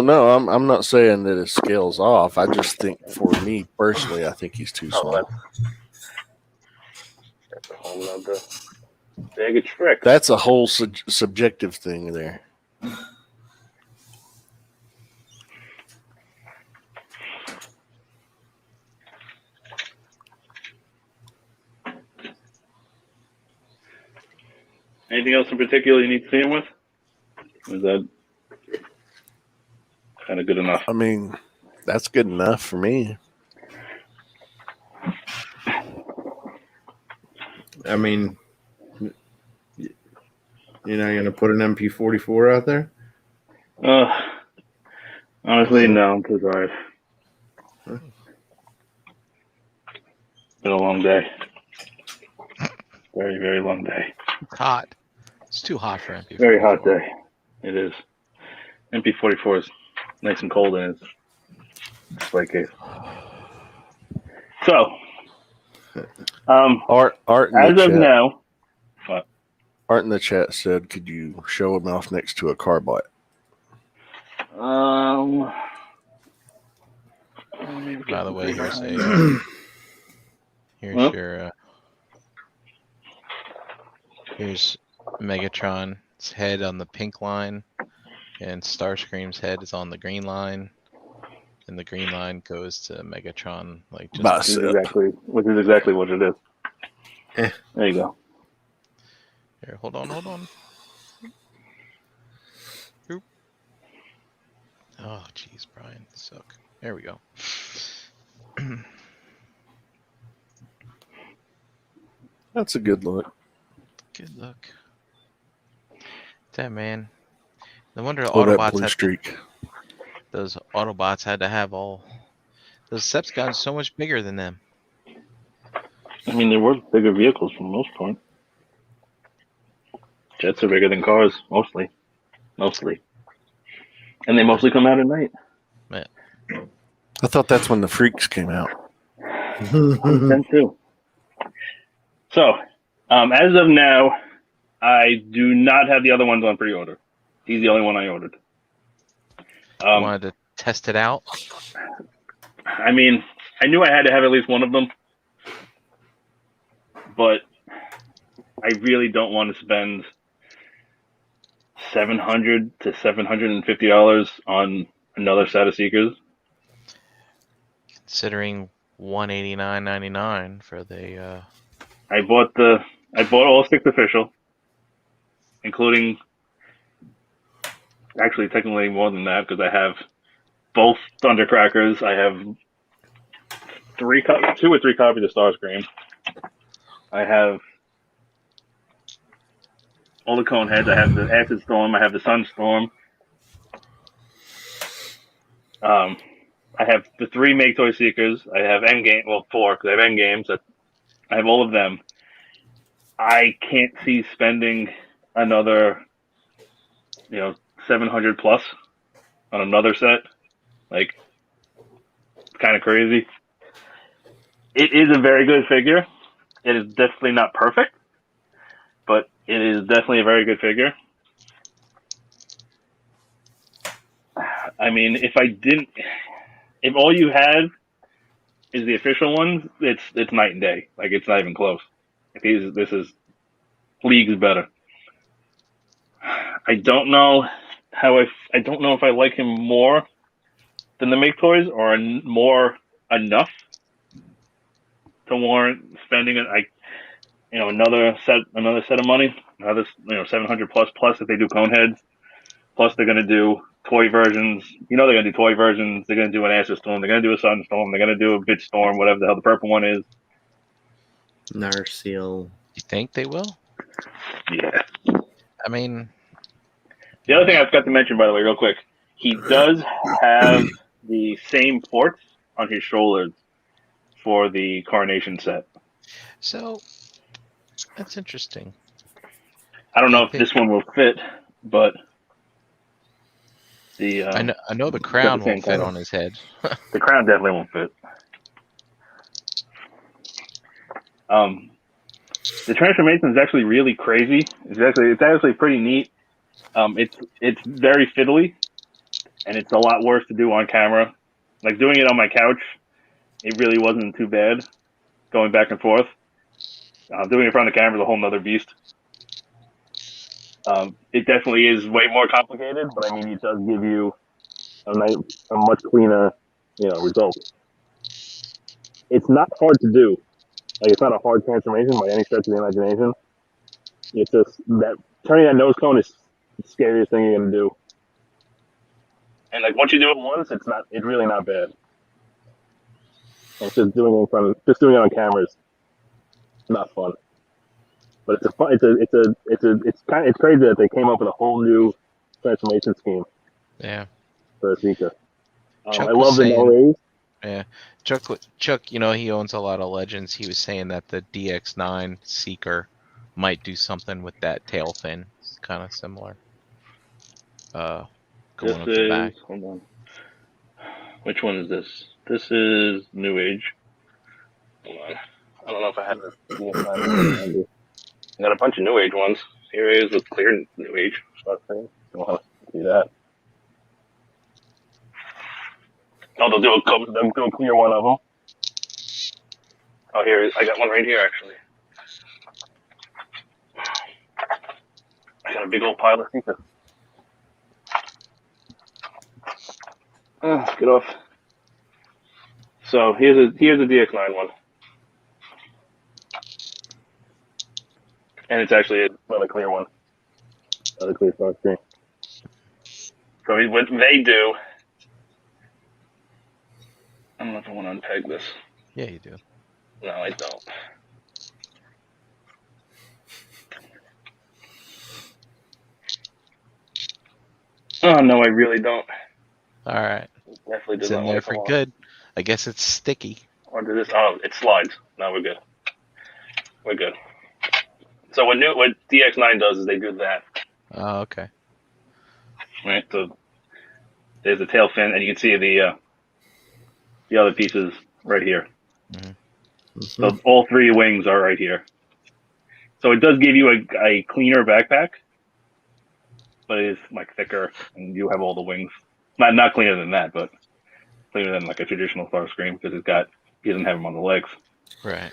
[SPEAKER 2] I'm not saying that it scales off. I just think, for me personally, I think he's too small.
[SPEAKER 1] That's a whole nother bag of tricks.
[SPEAKER 2] That's a whole subjective thing there.
[SPEAKER 1] Anything else in particular you need to see him with? Or is that kind of good enough?
[SPEAKER 2] I mean, that's good enough for me.
[SPEAKER 3] I mean, you're not going to put an MP-44 out there?
[SPEAKER 1] Honestly, no. I'm too tired. Been a long day. Very, very long day.
[SPEAKER 4] It's hot. It's too hot for MP-44.
[SPEAKER 1] Very hot day. It is. MP-44 is nice and cold in its display case. So,
[SPEAKER 2] Art in
[SPEAKER 1] as
[SPEAKER 2] the
[SPEAKER 1] of
[SPEAKER 2] chat.
[SPEAKER 1] now,
[SPEAKER 2] Art in the chat said, "Could you show him off next to a Carbot?"
[SPEAKER 4] By the way, here's
[SPEAKER 1] Well.
[SPEAKER 4] your here's Megatron's head on the pink line, and Starscream's head is on the green line, and the green line goes to Megatron, like just
[SPEAKER 2] Bicep.
[SPEAKER 1] which is exactly what it is.
[SPEAKER 3] Eh.
[SPEAKER 1] There you go.
[SPEAKER 4] here. Hold on. Oop. Oh, jeez, Brian, suck. There we go.
[SPEAKER 2] That's a good look.
[SPEAKER 4] Good look. That man. No wonder
[SPEAKER 2] Oh, that
[SPEAKER 4] Autobots
[SPEAKER 2] blue
[SPEAKER 4] had
[SPEAKER 2] streak.
[SPEAKER 4] those Autobots had to have all those Seps gotten so much bigger than them.
[SPEAKER 1] I mean, they were bigger vehicles for the most part. Jets are bigger than cars, mostly. And they mostly come out at night.
[SPEAKER 2] I thought that's when the Freaks came out.
[SPEAKER 1] Them too. So, as of now, I do not have the other ones on pre-order. He's the only one I ordered.
[SPEAKER 4] Wanted to test it out.
[SPEAKER 1] I mean, I knew I had to have at least one of them, but I really don't want to spend $700 to $750 on another set of Seekers.
[SPEAKER 4] Considering $189.99 for the
[SPEAKER 1] I bought all 6 official, including actually technically more than that because I have both Thundercrackers. I have 2 or 3 copies of Starscream. I have all the cone heads. I have the Acid Storm. I have the Sunstorm. I have the 3 Make Toy Seekers. I have Endgame. Well, 4 because I have Endgames. I have all of them. I can't see spending another, $700 plus on another set. Like, it's kind of crazy. It is a very good figure. It is definitely not perfect, but it is definitely a very good figure. I mean, if all you have is the official ones, it's night and day. Like, it's not even close. This is leagues better. I don't know how I don't know if I like him more than the Make Toys or more enough to warrant spending it. Another set of money, another 700 plus if they do cone heads. Plus they're gonna do toy versions. They're gonna do toy versions. They're gonna do an Acid Storm. They're gonna do a Sun Storm. They're gonna do a Bit Storm, whatever the hell the purple one is.
[SPEAKER 3] Narsil.
[SPEAKER 4] You think they will?
[SPEAKER 1] Yeah.
[SPEAKER 4] I mean,
[SPEAKER 1] The other thing I forgot to mention, by the way, real quick, he does have the same ports on his shoulders for the Coronation set.
[SPEAKER 4] so that's interesting.
[SPEAKER 1] I don't know if
[SPEAKER 4] think-
[SPEAKER 1] this one will fit, but the
[SPEAKER 4] I know the crown
[SPEAKER 1] same
[SPEAKER 4] won't fit
[SPEAKER 1] kind of-
[SPEAKER 4] on his head.
[SPEAKER 1] the crown definitely won't fit. The transformation is actually really crazy. It's actually pretty neat. It's very fiddly, and it's a lot worse to do on camera. Like doing it on my couch, it really wasn't too bad. Going back and forth, doing it in front of the camera is a whole nother beast. It definitely is way more complicated, but I mean, it does give you a much cleaner, result. It's not hard to do. Like, it's not a hard transformation by any stretch of the imagination. It's just that turning that nose cone is the scariest thing you're gonna do. And like once you do it once, it's really not bad. And it's just doing it on camera is not fun. But it's crazy that they came up with a whole new transformation scheme
[SPEAKER 4] Yeah.
[SPEAKER 1] for a Seeker.
[SPEAKER 4] Chuck
[SPEAKER 1] I
[SPEAKER 4] was
[SPEAKER 1] love the no
[SPEAKER 4] saying-
[SPEAKER 1] raise.
[SPEAKER 4] Yeah, Chuck, he owns a lot of Legends. He was saying that the DX9 Seeker might do something with that tail fin. It's kind of similar. Going up the back.
[SPEAKER 1] Hold on. Which one is this? This is New Age. Hold on. I don't know if I have this. I got a bunch of New Age ones. Here it is with clear New Age stuff. You want to see that? Oh, they'll do a clear one of them. Oh, I got one right here, actually. I got a big old pile of Seeker. Get off. So here's a DX9 one, and it's actually another clear one, another clear Starscream. So what they do, I don't know if I want to unpeg this.
[SPEAKER 4] Yeah, you do.
[SPEAKER 1] No, I don't. Oh no, I really don't.
[SPEAKER 4] All right,
[SPEAKER 1] Definitely does
[SPEAKER 4] it's
[SPEAKER 1] not
[SPEAKER 4] in
[SPEAKER 1] want
[SPEAKER 4] there
[SPEAKER 1] to
[SPEAKER 4] for
[SPEAKER 1] come off.
[SPEAKER 4] good. I guess it's sticky.
[SPEAKER 1] Onto this. Oh, it slides. No, we're good. We're good. So what DX9 does is they do that,
[SPEAKER 4] Oh, okay.
[SPEAKER 1] right? So there's the tail fin, and you can see the other pieces right here. So all three wings are right here. So it does give you a cleaner backpack, but it is like thicker, and you have all the wings. Not cleaner than that, but cleaner than like a traditional Starscream because he doesn't have them on the legs.
[SPEAKER 4] Right.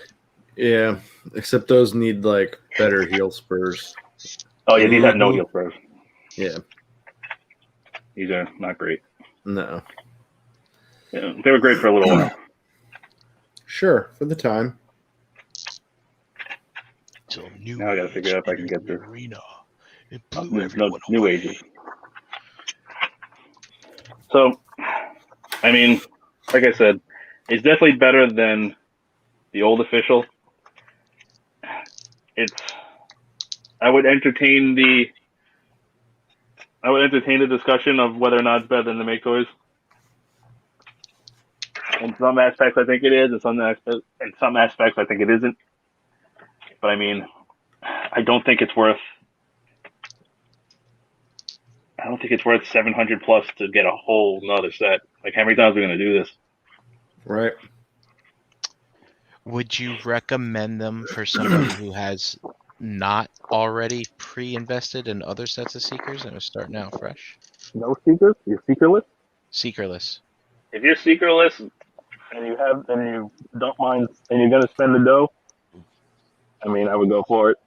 [SPEAKER 3] Yeah, except those need like better heel spurs.
[SPEAKER 1] Oh yeah, these have no heel spurs.
[SPEAKER 3] Yeah,
[SPEAKER 1] These are not great.
[SPEAKER 3] no.
[SPEAKER 1] Yeah, they were great for a little while.
[SPEAKER 3] Sure, for the time.
[SPEAKER 4] Till new
[SPEAKER 1] Now I gotta figure out if I can get this.
[SPEAKER 4] arena. It
[SPEAKER 1] Oh,
[SPEAKER 4] blew
[SPEAKER 1] there's no
[SPEAKER 4] everyone
[SPEAKER 1] New
[SPEAKER 4] away.
[SPEAKER 1] Ages. So, I mean, like I said, it's definitely better than the old official. I would entertain the discussion of whether or not it's better than the Make Toys. In some aspects, I think it is. In some aspects, I think it isn't. But I mean, I don't think it's worth 700 plus to get a whole nother set. Like, how many times are we going to do this?
[SPEAKER 3] Right.
[SPEAKER 4] Would you recommend them for somebody who has not already pre-invested in other sets of Seekers and is starting out fresh?
[SPEAKER 1] No Seekers? You're Seekerless?
[SPEAKER 4] Seekerless.
[SPEAKER 1] If you're Seekerless and you don't mind and you're going to spend the dough, I mean, I would go for it.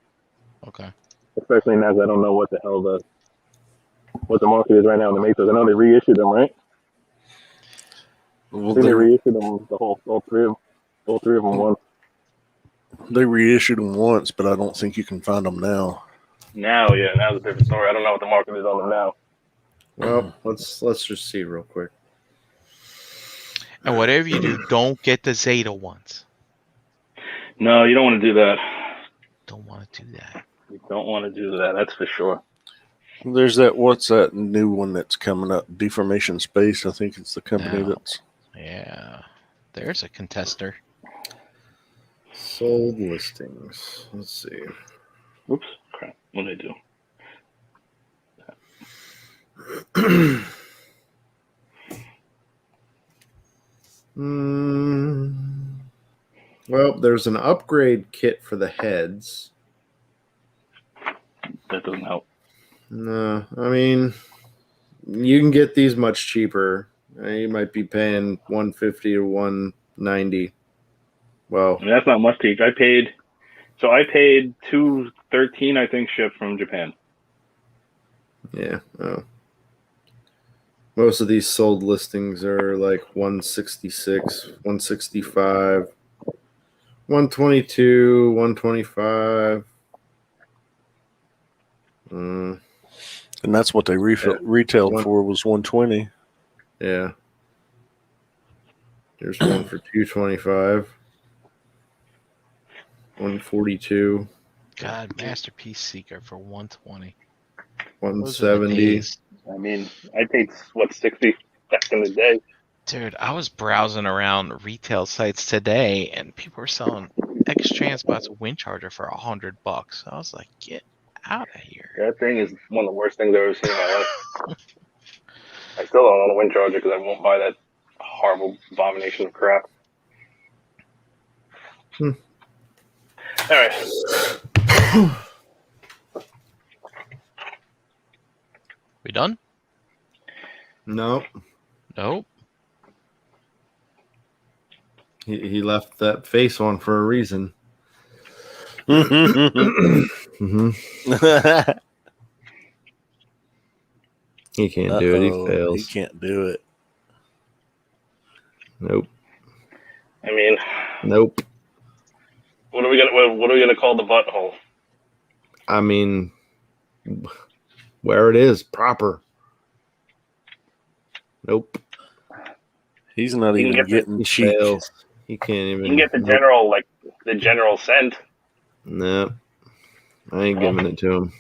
[SPEAKER 4] Okay.
[SPEAKER 1] Especially now, 'cause I don't know what the hell the what the market is right now in the Mesas. I know they reissued them, right? I
[SPEAKER 2] Well,
[SPEAKER 1] think they reissued them all three of them once.
[SPEAKER 2] they reissued them once, but I don't think you can find them now.
[SPEAKER 1] Now, yeah, now's a different story. I don't know what the market is on them now.
[SPEAKER 3] Well, let's just see real quick.
[SPEAKER 4] And whatever you do, don't get the Zeta ones.
[SPEAKER 1] No, you don't want to do that.
[SPEAKER 4] Don't want to do that.
[SPEAKER 1] You don't want to do that. That's for sure.
[SPEAKER 2] There's that. What's that new one that's coming up? Deformation Space. I think it's the company
[SPEAKER 4] No.
[SPEAKER 2] that's.
[SPEAKER 4] Yeah. There's a contester.
[SPEAKER 3] Sold listings. Let's see.
[SPEAKER 1] Oops, crap. What did I do?
[SPEAKER 3] Well, there's an upgrade kit for the heads.
[SPEAKER 1] That doesn't help.
[SPEAKER 3] No, I mean, you can get these much cheaper. You might be paying $150 to $190. Well,
[SPEAKER 1] I mean, that's not much to each. I paid $213, I think, shipped from Japan.
[SPEAKER 3] yeah. Oh. Most of these sold listings are like 166, 165, 122, 125.
[SPEAKER 2] And that's what they retailed for was 120.
[SPEAKER 3] Yeah. There's one for 225. 142.
[SPEAKER 4] God, Masterpiece Seeker for 120.
[SPEAKER 3] 170.
[SPEAKER 1] I mean, I paid, 60 back in the day.
[SPEAKER 4] Dude, I was browsing around retail sites today, and people were selling X Transbots wind charger for $100. I was like, get out of here.
[SPEAKER 1] That thing is one of the worst things I've ever seen in my life. I still don't own a wind charger because I won't buy that horrible abomination of crap. All right.
[SPEAKER 4] We done?
[SPEAKER 3] No,
[SPEAKER 4] Nope.
[SPEAKER 3] he left that face on for a reason. He can't do it. He fails.
[SPEAKER 2] He can't do it.
[SPEAKER 3] Nope.
[SPEAKER 1] I mean,
[SPEAKER 3] Nope.
[SPEAKER 1] what are we gonna call the butthole?
[SPEAKER 3] I mean, where it is proper. Nope.
[SPEAKER 2] He's not
[SPEAKER 1] You
[SPEAKER 2] even
[SPEAKER 1] can get
[SPEAKER 2] getting
[SPEAKER 3] He
[SPEAKER 2] cheek.
[SPEAKER 3] fails. He can't even.
[SPEAKER 1] You can get the general scent.
[SPEAKER 3] Nope. I ain't giving it to him.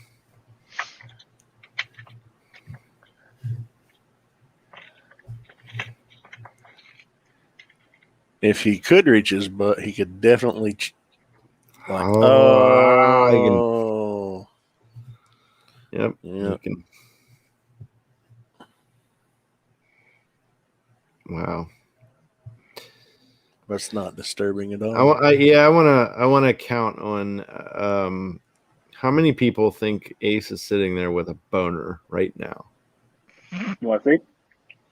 [SPEAKER 2] If he could reach his butt, he could definitely.
[SPEAKER 3] I
[SPEAKER 2] Oh.
[SPEAKER 3] Yep.
[SPEAKER 2] Yep.
[SPEAKER 3] He can. Wow.
[SPEAKER 2] That's not disturbing at all.
[SPEAKER 3] I want to count on how many people think Ace is sitting there with a boner right now.
[SPEAKER 1] You want to see?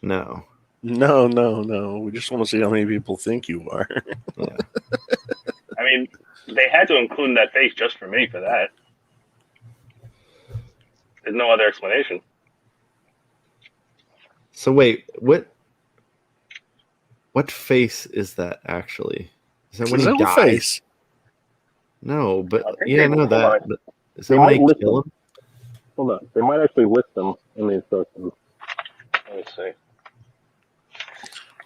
[SPEAKER 3] No.
[SPEAKER 2] No. We just want to see how many people think you are.
[SPEAKER 3] Yeah.
[SPEAKER 1] I mean, they had to include that face just for me for that. There's no other explanation.
[SPEAKER 3] So wait, what face is that actually? Is that when he dies?
[SPEAKER 2] Face.
[SPEAKER 3] No, but
[SPEAKER 1] I think
[SPEAKER 3] yeah,
[SPEAKER 1] they-
[SPEAKER 3] no,
[SPEAKER 1] hold
[SPEAKER 3] that.
[SPEAKER 1] on.
[SPEAKER 3] But is
[SPEAKER 1] They
[SPEAKER 3] that when
[SPEAKER 1] might
[SPEAKER 3] they
[SPEAKER 1] list
[SPEAKER 3] kill
[SPEAKER 1] them.
[SPEAKER 3] him?
[SPEAKER 1] Hold on. They might actually list them in the instructions. Let me see.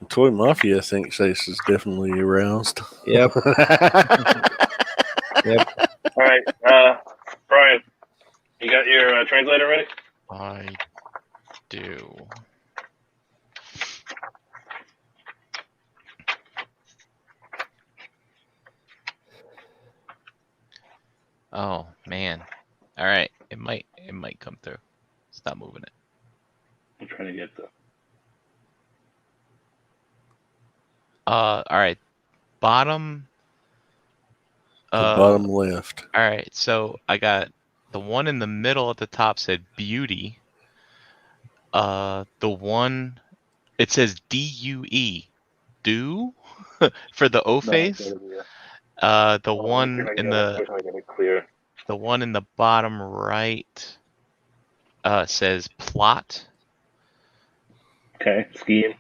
[SPEAKER 2] Toy Mafia thinks Ace is definitely aroused.
[SPEAKER 3] Yep. Yep.
[SPEAKER 1] All right, Brian, you got your translator ready?
[SPEAKER 4] I do. Oh man. All right. It might come through. Stop moving it.
[SPEAKER 1] I'm trying to get the.
[SPEAKER 4] All right. Bottom.
[SPEAKER 2] The bottom left.
[SPEAKER 4] All right. So I got the one in the middle at the top said beauty. The one it says DUE. Do for the O face. The one in the
[SPEAKER 1] Get it clear.
[SPEAKER 4] the one in the bottom right says plot,
[SPEAKER 1] Okay, scheme.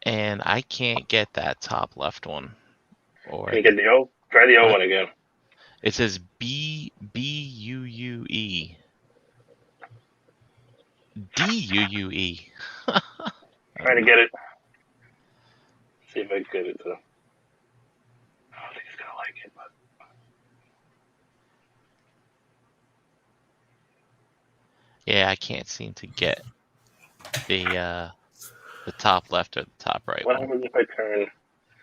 [SPEAKER 4] and I can't get that top left one. Or
[SPEAKER 1] Can you get the O? Try the O
[SPEAKER 4] What?
[SPEAKER 1] one again.
[SPEAKER 4] it says BUUE. DUUE.
[SPEAKER 1] Try to get it. See if I can get it to. I don't think he's gonna like it, but
[SPEAKER 4] Yeah, I can't seem to get the top left or the top right
[SPEAKER 1] what
[SPEAKER 4] one.
[SPEAKER 1] happens if I turn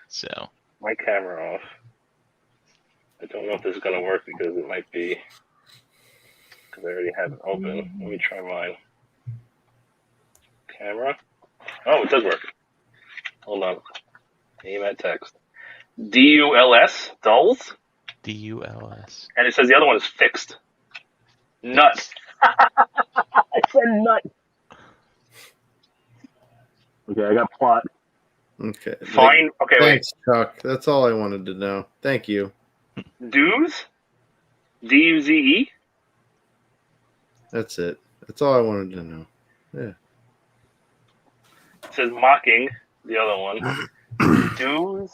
[SPEAKER 4] So
[SPEAKER 1] my camera off? I don't know if this is gonna work because it might be because I already have it open. Let me try mine. Camera. Oh, it does work. Hold on. Aim at text. DULS, dulls,
[SPEAKER 4] DULS.
[SPEAKER 1] and it says the other one is fixed. Nut. I said nut. Okay, I got plot.
[SPEAKER 3] Okay.
[SPEAKER 1] Fine. Okay, wait.
[SPEAKER 3] Thanks, Chuck. That's all I wanted to know. Thank you.
[SPEAKER 1] Dues. DUZE.
[SPEAKER 3] That's it. That's all I wanted to know. Yeah.
[SPEAKER 1] It says mocking. The other one. Dues.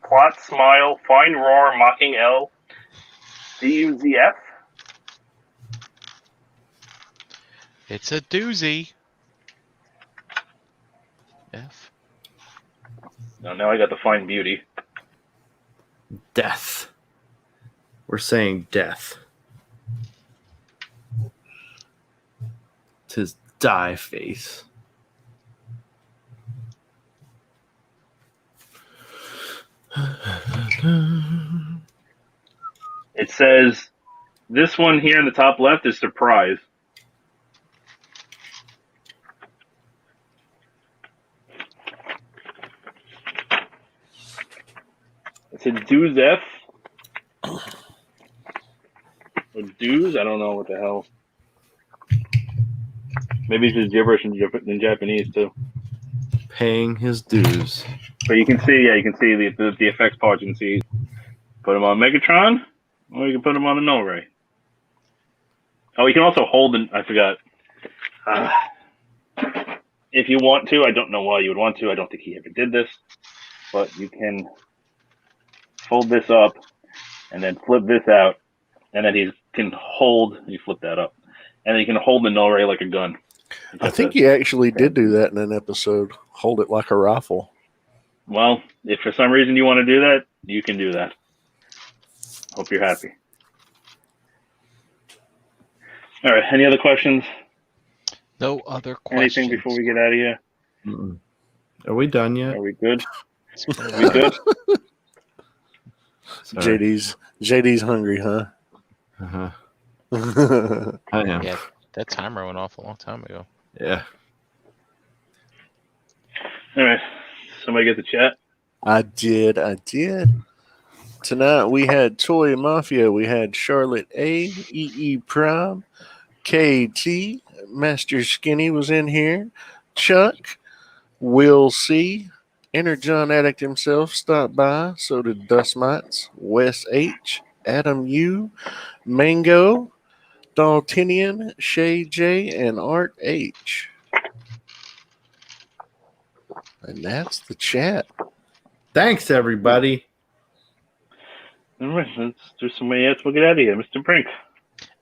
[SPEAKER 1] Plot, smile, fine roar, mocking L. DUZF.
[SPEAKER 4] It's a doozy. F.
[SPEAKER 1] No, now I got the fine beauty.
[SPEAKER 3] Death. We're saying death. Tis die face.
[SPEAKER 1] It says this one here in the top left is surprise. It said dues F. Or dues? I don't know what the hell. Maybe it's just gibberish in Japanese too.
[SPEAKER 3] Paying his dues.
[SPEAKER 1] But you can see, the effects part. You can see, put them on Megatron, or you can put them on a null ray. Oh, you can also hold them. I forgot. If you want to, I don't know why you would want to. I don't think he ever did this, but you can fold this up and then flip this out, and then he can hold. You flip that up, and then you can hold the null ray like a gun.
[SPEAKER 2] I think he actually did do that in an episode. Hold it like a rifle.
[SPEAKER 1] Well, if for some reason you want to do that, you can do that. Hope you're happy. All right. Any other questions?
[SPEAKER 4] No other questions.
[SPEAKER 1] Anything before we get out of here?
[SPEAKER 3] Mm-mm. Are we done yet?
[SPEAKER 1] Are we good? Are we good?
[SPEAKER 3] Sorry.
[SPEAKER 2] JD's hungry, huh?
[SPEAKER 3] Uh-huh.
[SPEAKER 2] I
[SPEAKER 3] I am.
[SPEAKER 4] Yeah, that timer went off a long time ago.
[SPEAKER 3] Yeah.
[SPEAKER 1] All right. Somebody get the chat.
[SPEAKER 2] did. Tonight we had Toy Mafia, we had Charlotte A, EE Prime, KT, Master Skinny was in here, Chuck, Will C, Energon Addict himself stopped by, so did Dust Mites, Wes H, Adam U, Mango, Daltinian, Shay J, and Art H. And that's the chat.
[SPEAKER 3] Thanks, everybody.
[SPEAKER 1] All right. Let's do somebody else. We'll get out of here. Mr. Brink.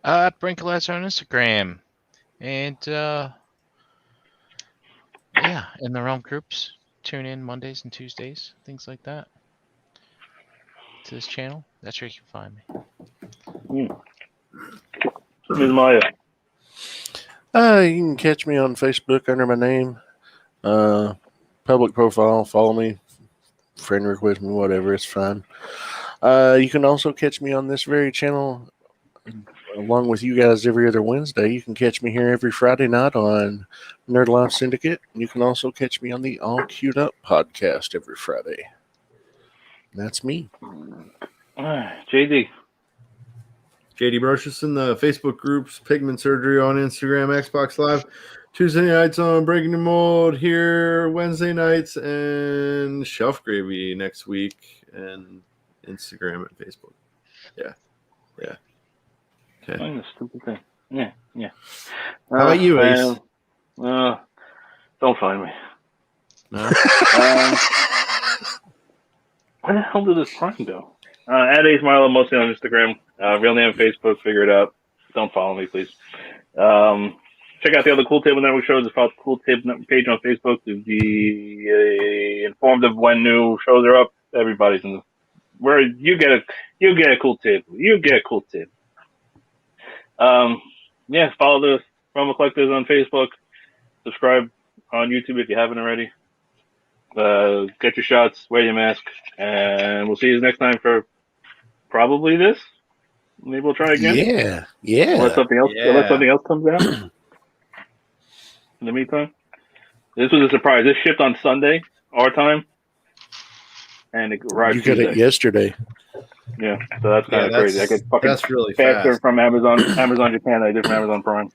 [SPEAKER 4] Brinkalads on Instagram. And yeah, in the Realm groups. Tune in Mondays and Tuesdays, things like that. To this channel. That's where you can find me.
[SPEAKER 1] Ms. Maya.
[SPEAKER 2] You can catch me on Facebook under my name. Public profile, follow me, friend request me, whatever, it's fine. You can also catch me on this very channel along with you guys every other Wednesday. You can catch me here every Friday night on Nerd Life Syndicate. You can also catch me on the All Queued Up podcast every Friday. That's me.
[SPEAKER 1] JD.
[SPEAKER 3] JD Brocious in the Facebook groups, Pigment Surgery on Instagram, Xbox Live, Tuesday nights on Breaking the Mold here, Wednesday nights, and Shelf Gravy next week, and Instagram and Facebook. Yeah. Okay.
[SPEAKER 1] Oh, stupid thing. Yeah.
[SPEAKER 3] How about you, Ace?
[SPEAKER 1] Don't find me.
[SPEAKER 3] No?
[SPEAKER 1] Where the hell did this Prime go? At Ace Marlowe, mostly on Instagram. Real name on Facebook. Figure it out. Don't follow me, please. Check out the other Cool Table Network shows. Follow the Cool Table Network page on Facebook to be informed of when new shows are up. Everybody's in the where you get a cool table. You get a cool table. Yeah, follow the Rumble Collectors on Facebook. Subscribe on YouTube if you haven't already. Get your shots, wear your mask, and we'll see you next time for probably this. Maybe we'll try again.
[SPEAKER 2] Yeah.
[SPEAKER 1] Unless something else comes out. In the meantime, this was a surprise. This shipped on Sunday, our time, and it arrived
[SPEAKER 2] You got
[SPEAKER 1] Tuesday.
[SPEAKER 2] it yesterday.
[SPEAKER 1] Yeah, so that's kind of crazy. I get fucking
[SPEAKER 3] That's really
[SPEAKER 1] faster
[SPEAKER 3] fast.
[SPEAKER 1] from Amazon Japan than I did from Amazon Prime.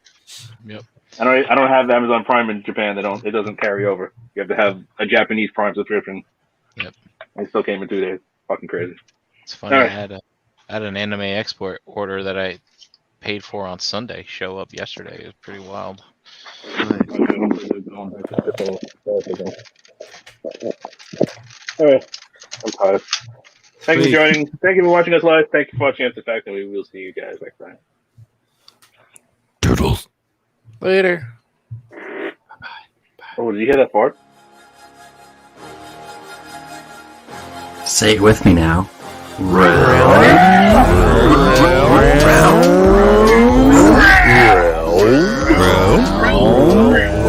[SPEAKER 4] Yep.
[SPEAKER 1] I don't have Amazon Prime in Japan. It doesn't carry over. You have to have a Japanese Prime subscription.
[SPEAKER 4] Yep.
[SPEAKER 1] It still came in 2 days. Fucking crazy.
[SPEAKER 4] It's funny.
[SPEAKER 1] Alright.
[SPEAKER 4] I had an anime export order that I paid for on Sunday show up yesterday. It was pretty wild.
[SPEAKER 1] All right. I'm tired. Thank you for joining. Thank you for watching us live. Thank you for watching After the Fact, and we will see you guys next time.
[SPEAKER 2] Toodles. Later.
[SPEAKER 1] Oh, did you hear that part?
[SPEAKER 5] Say it with me now.
[SPEAKER 2] Round.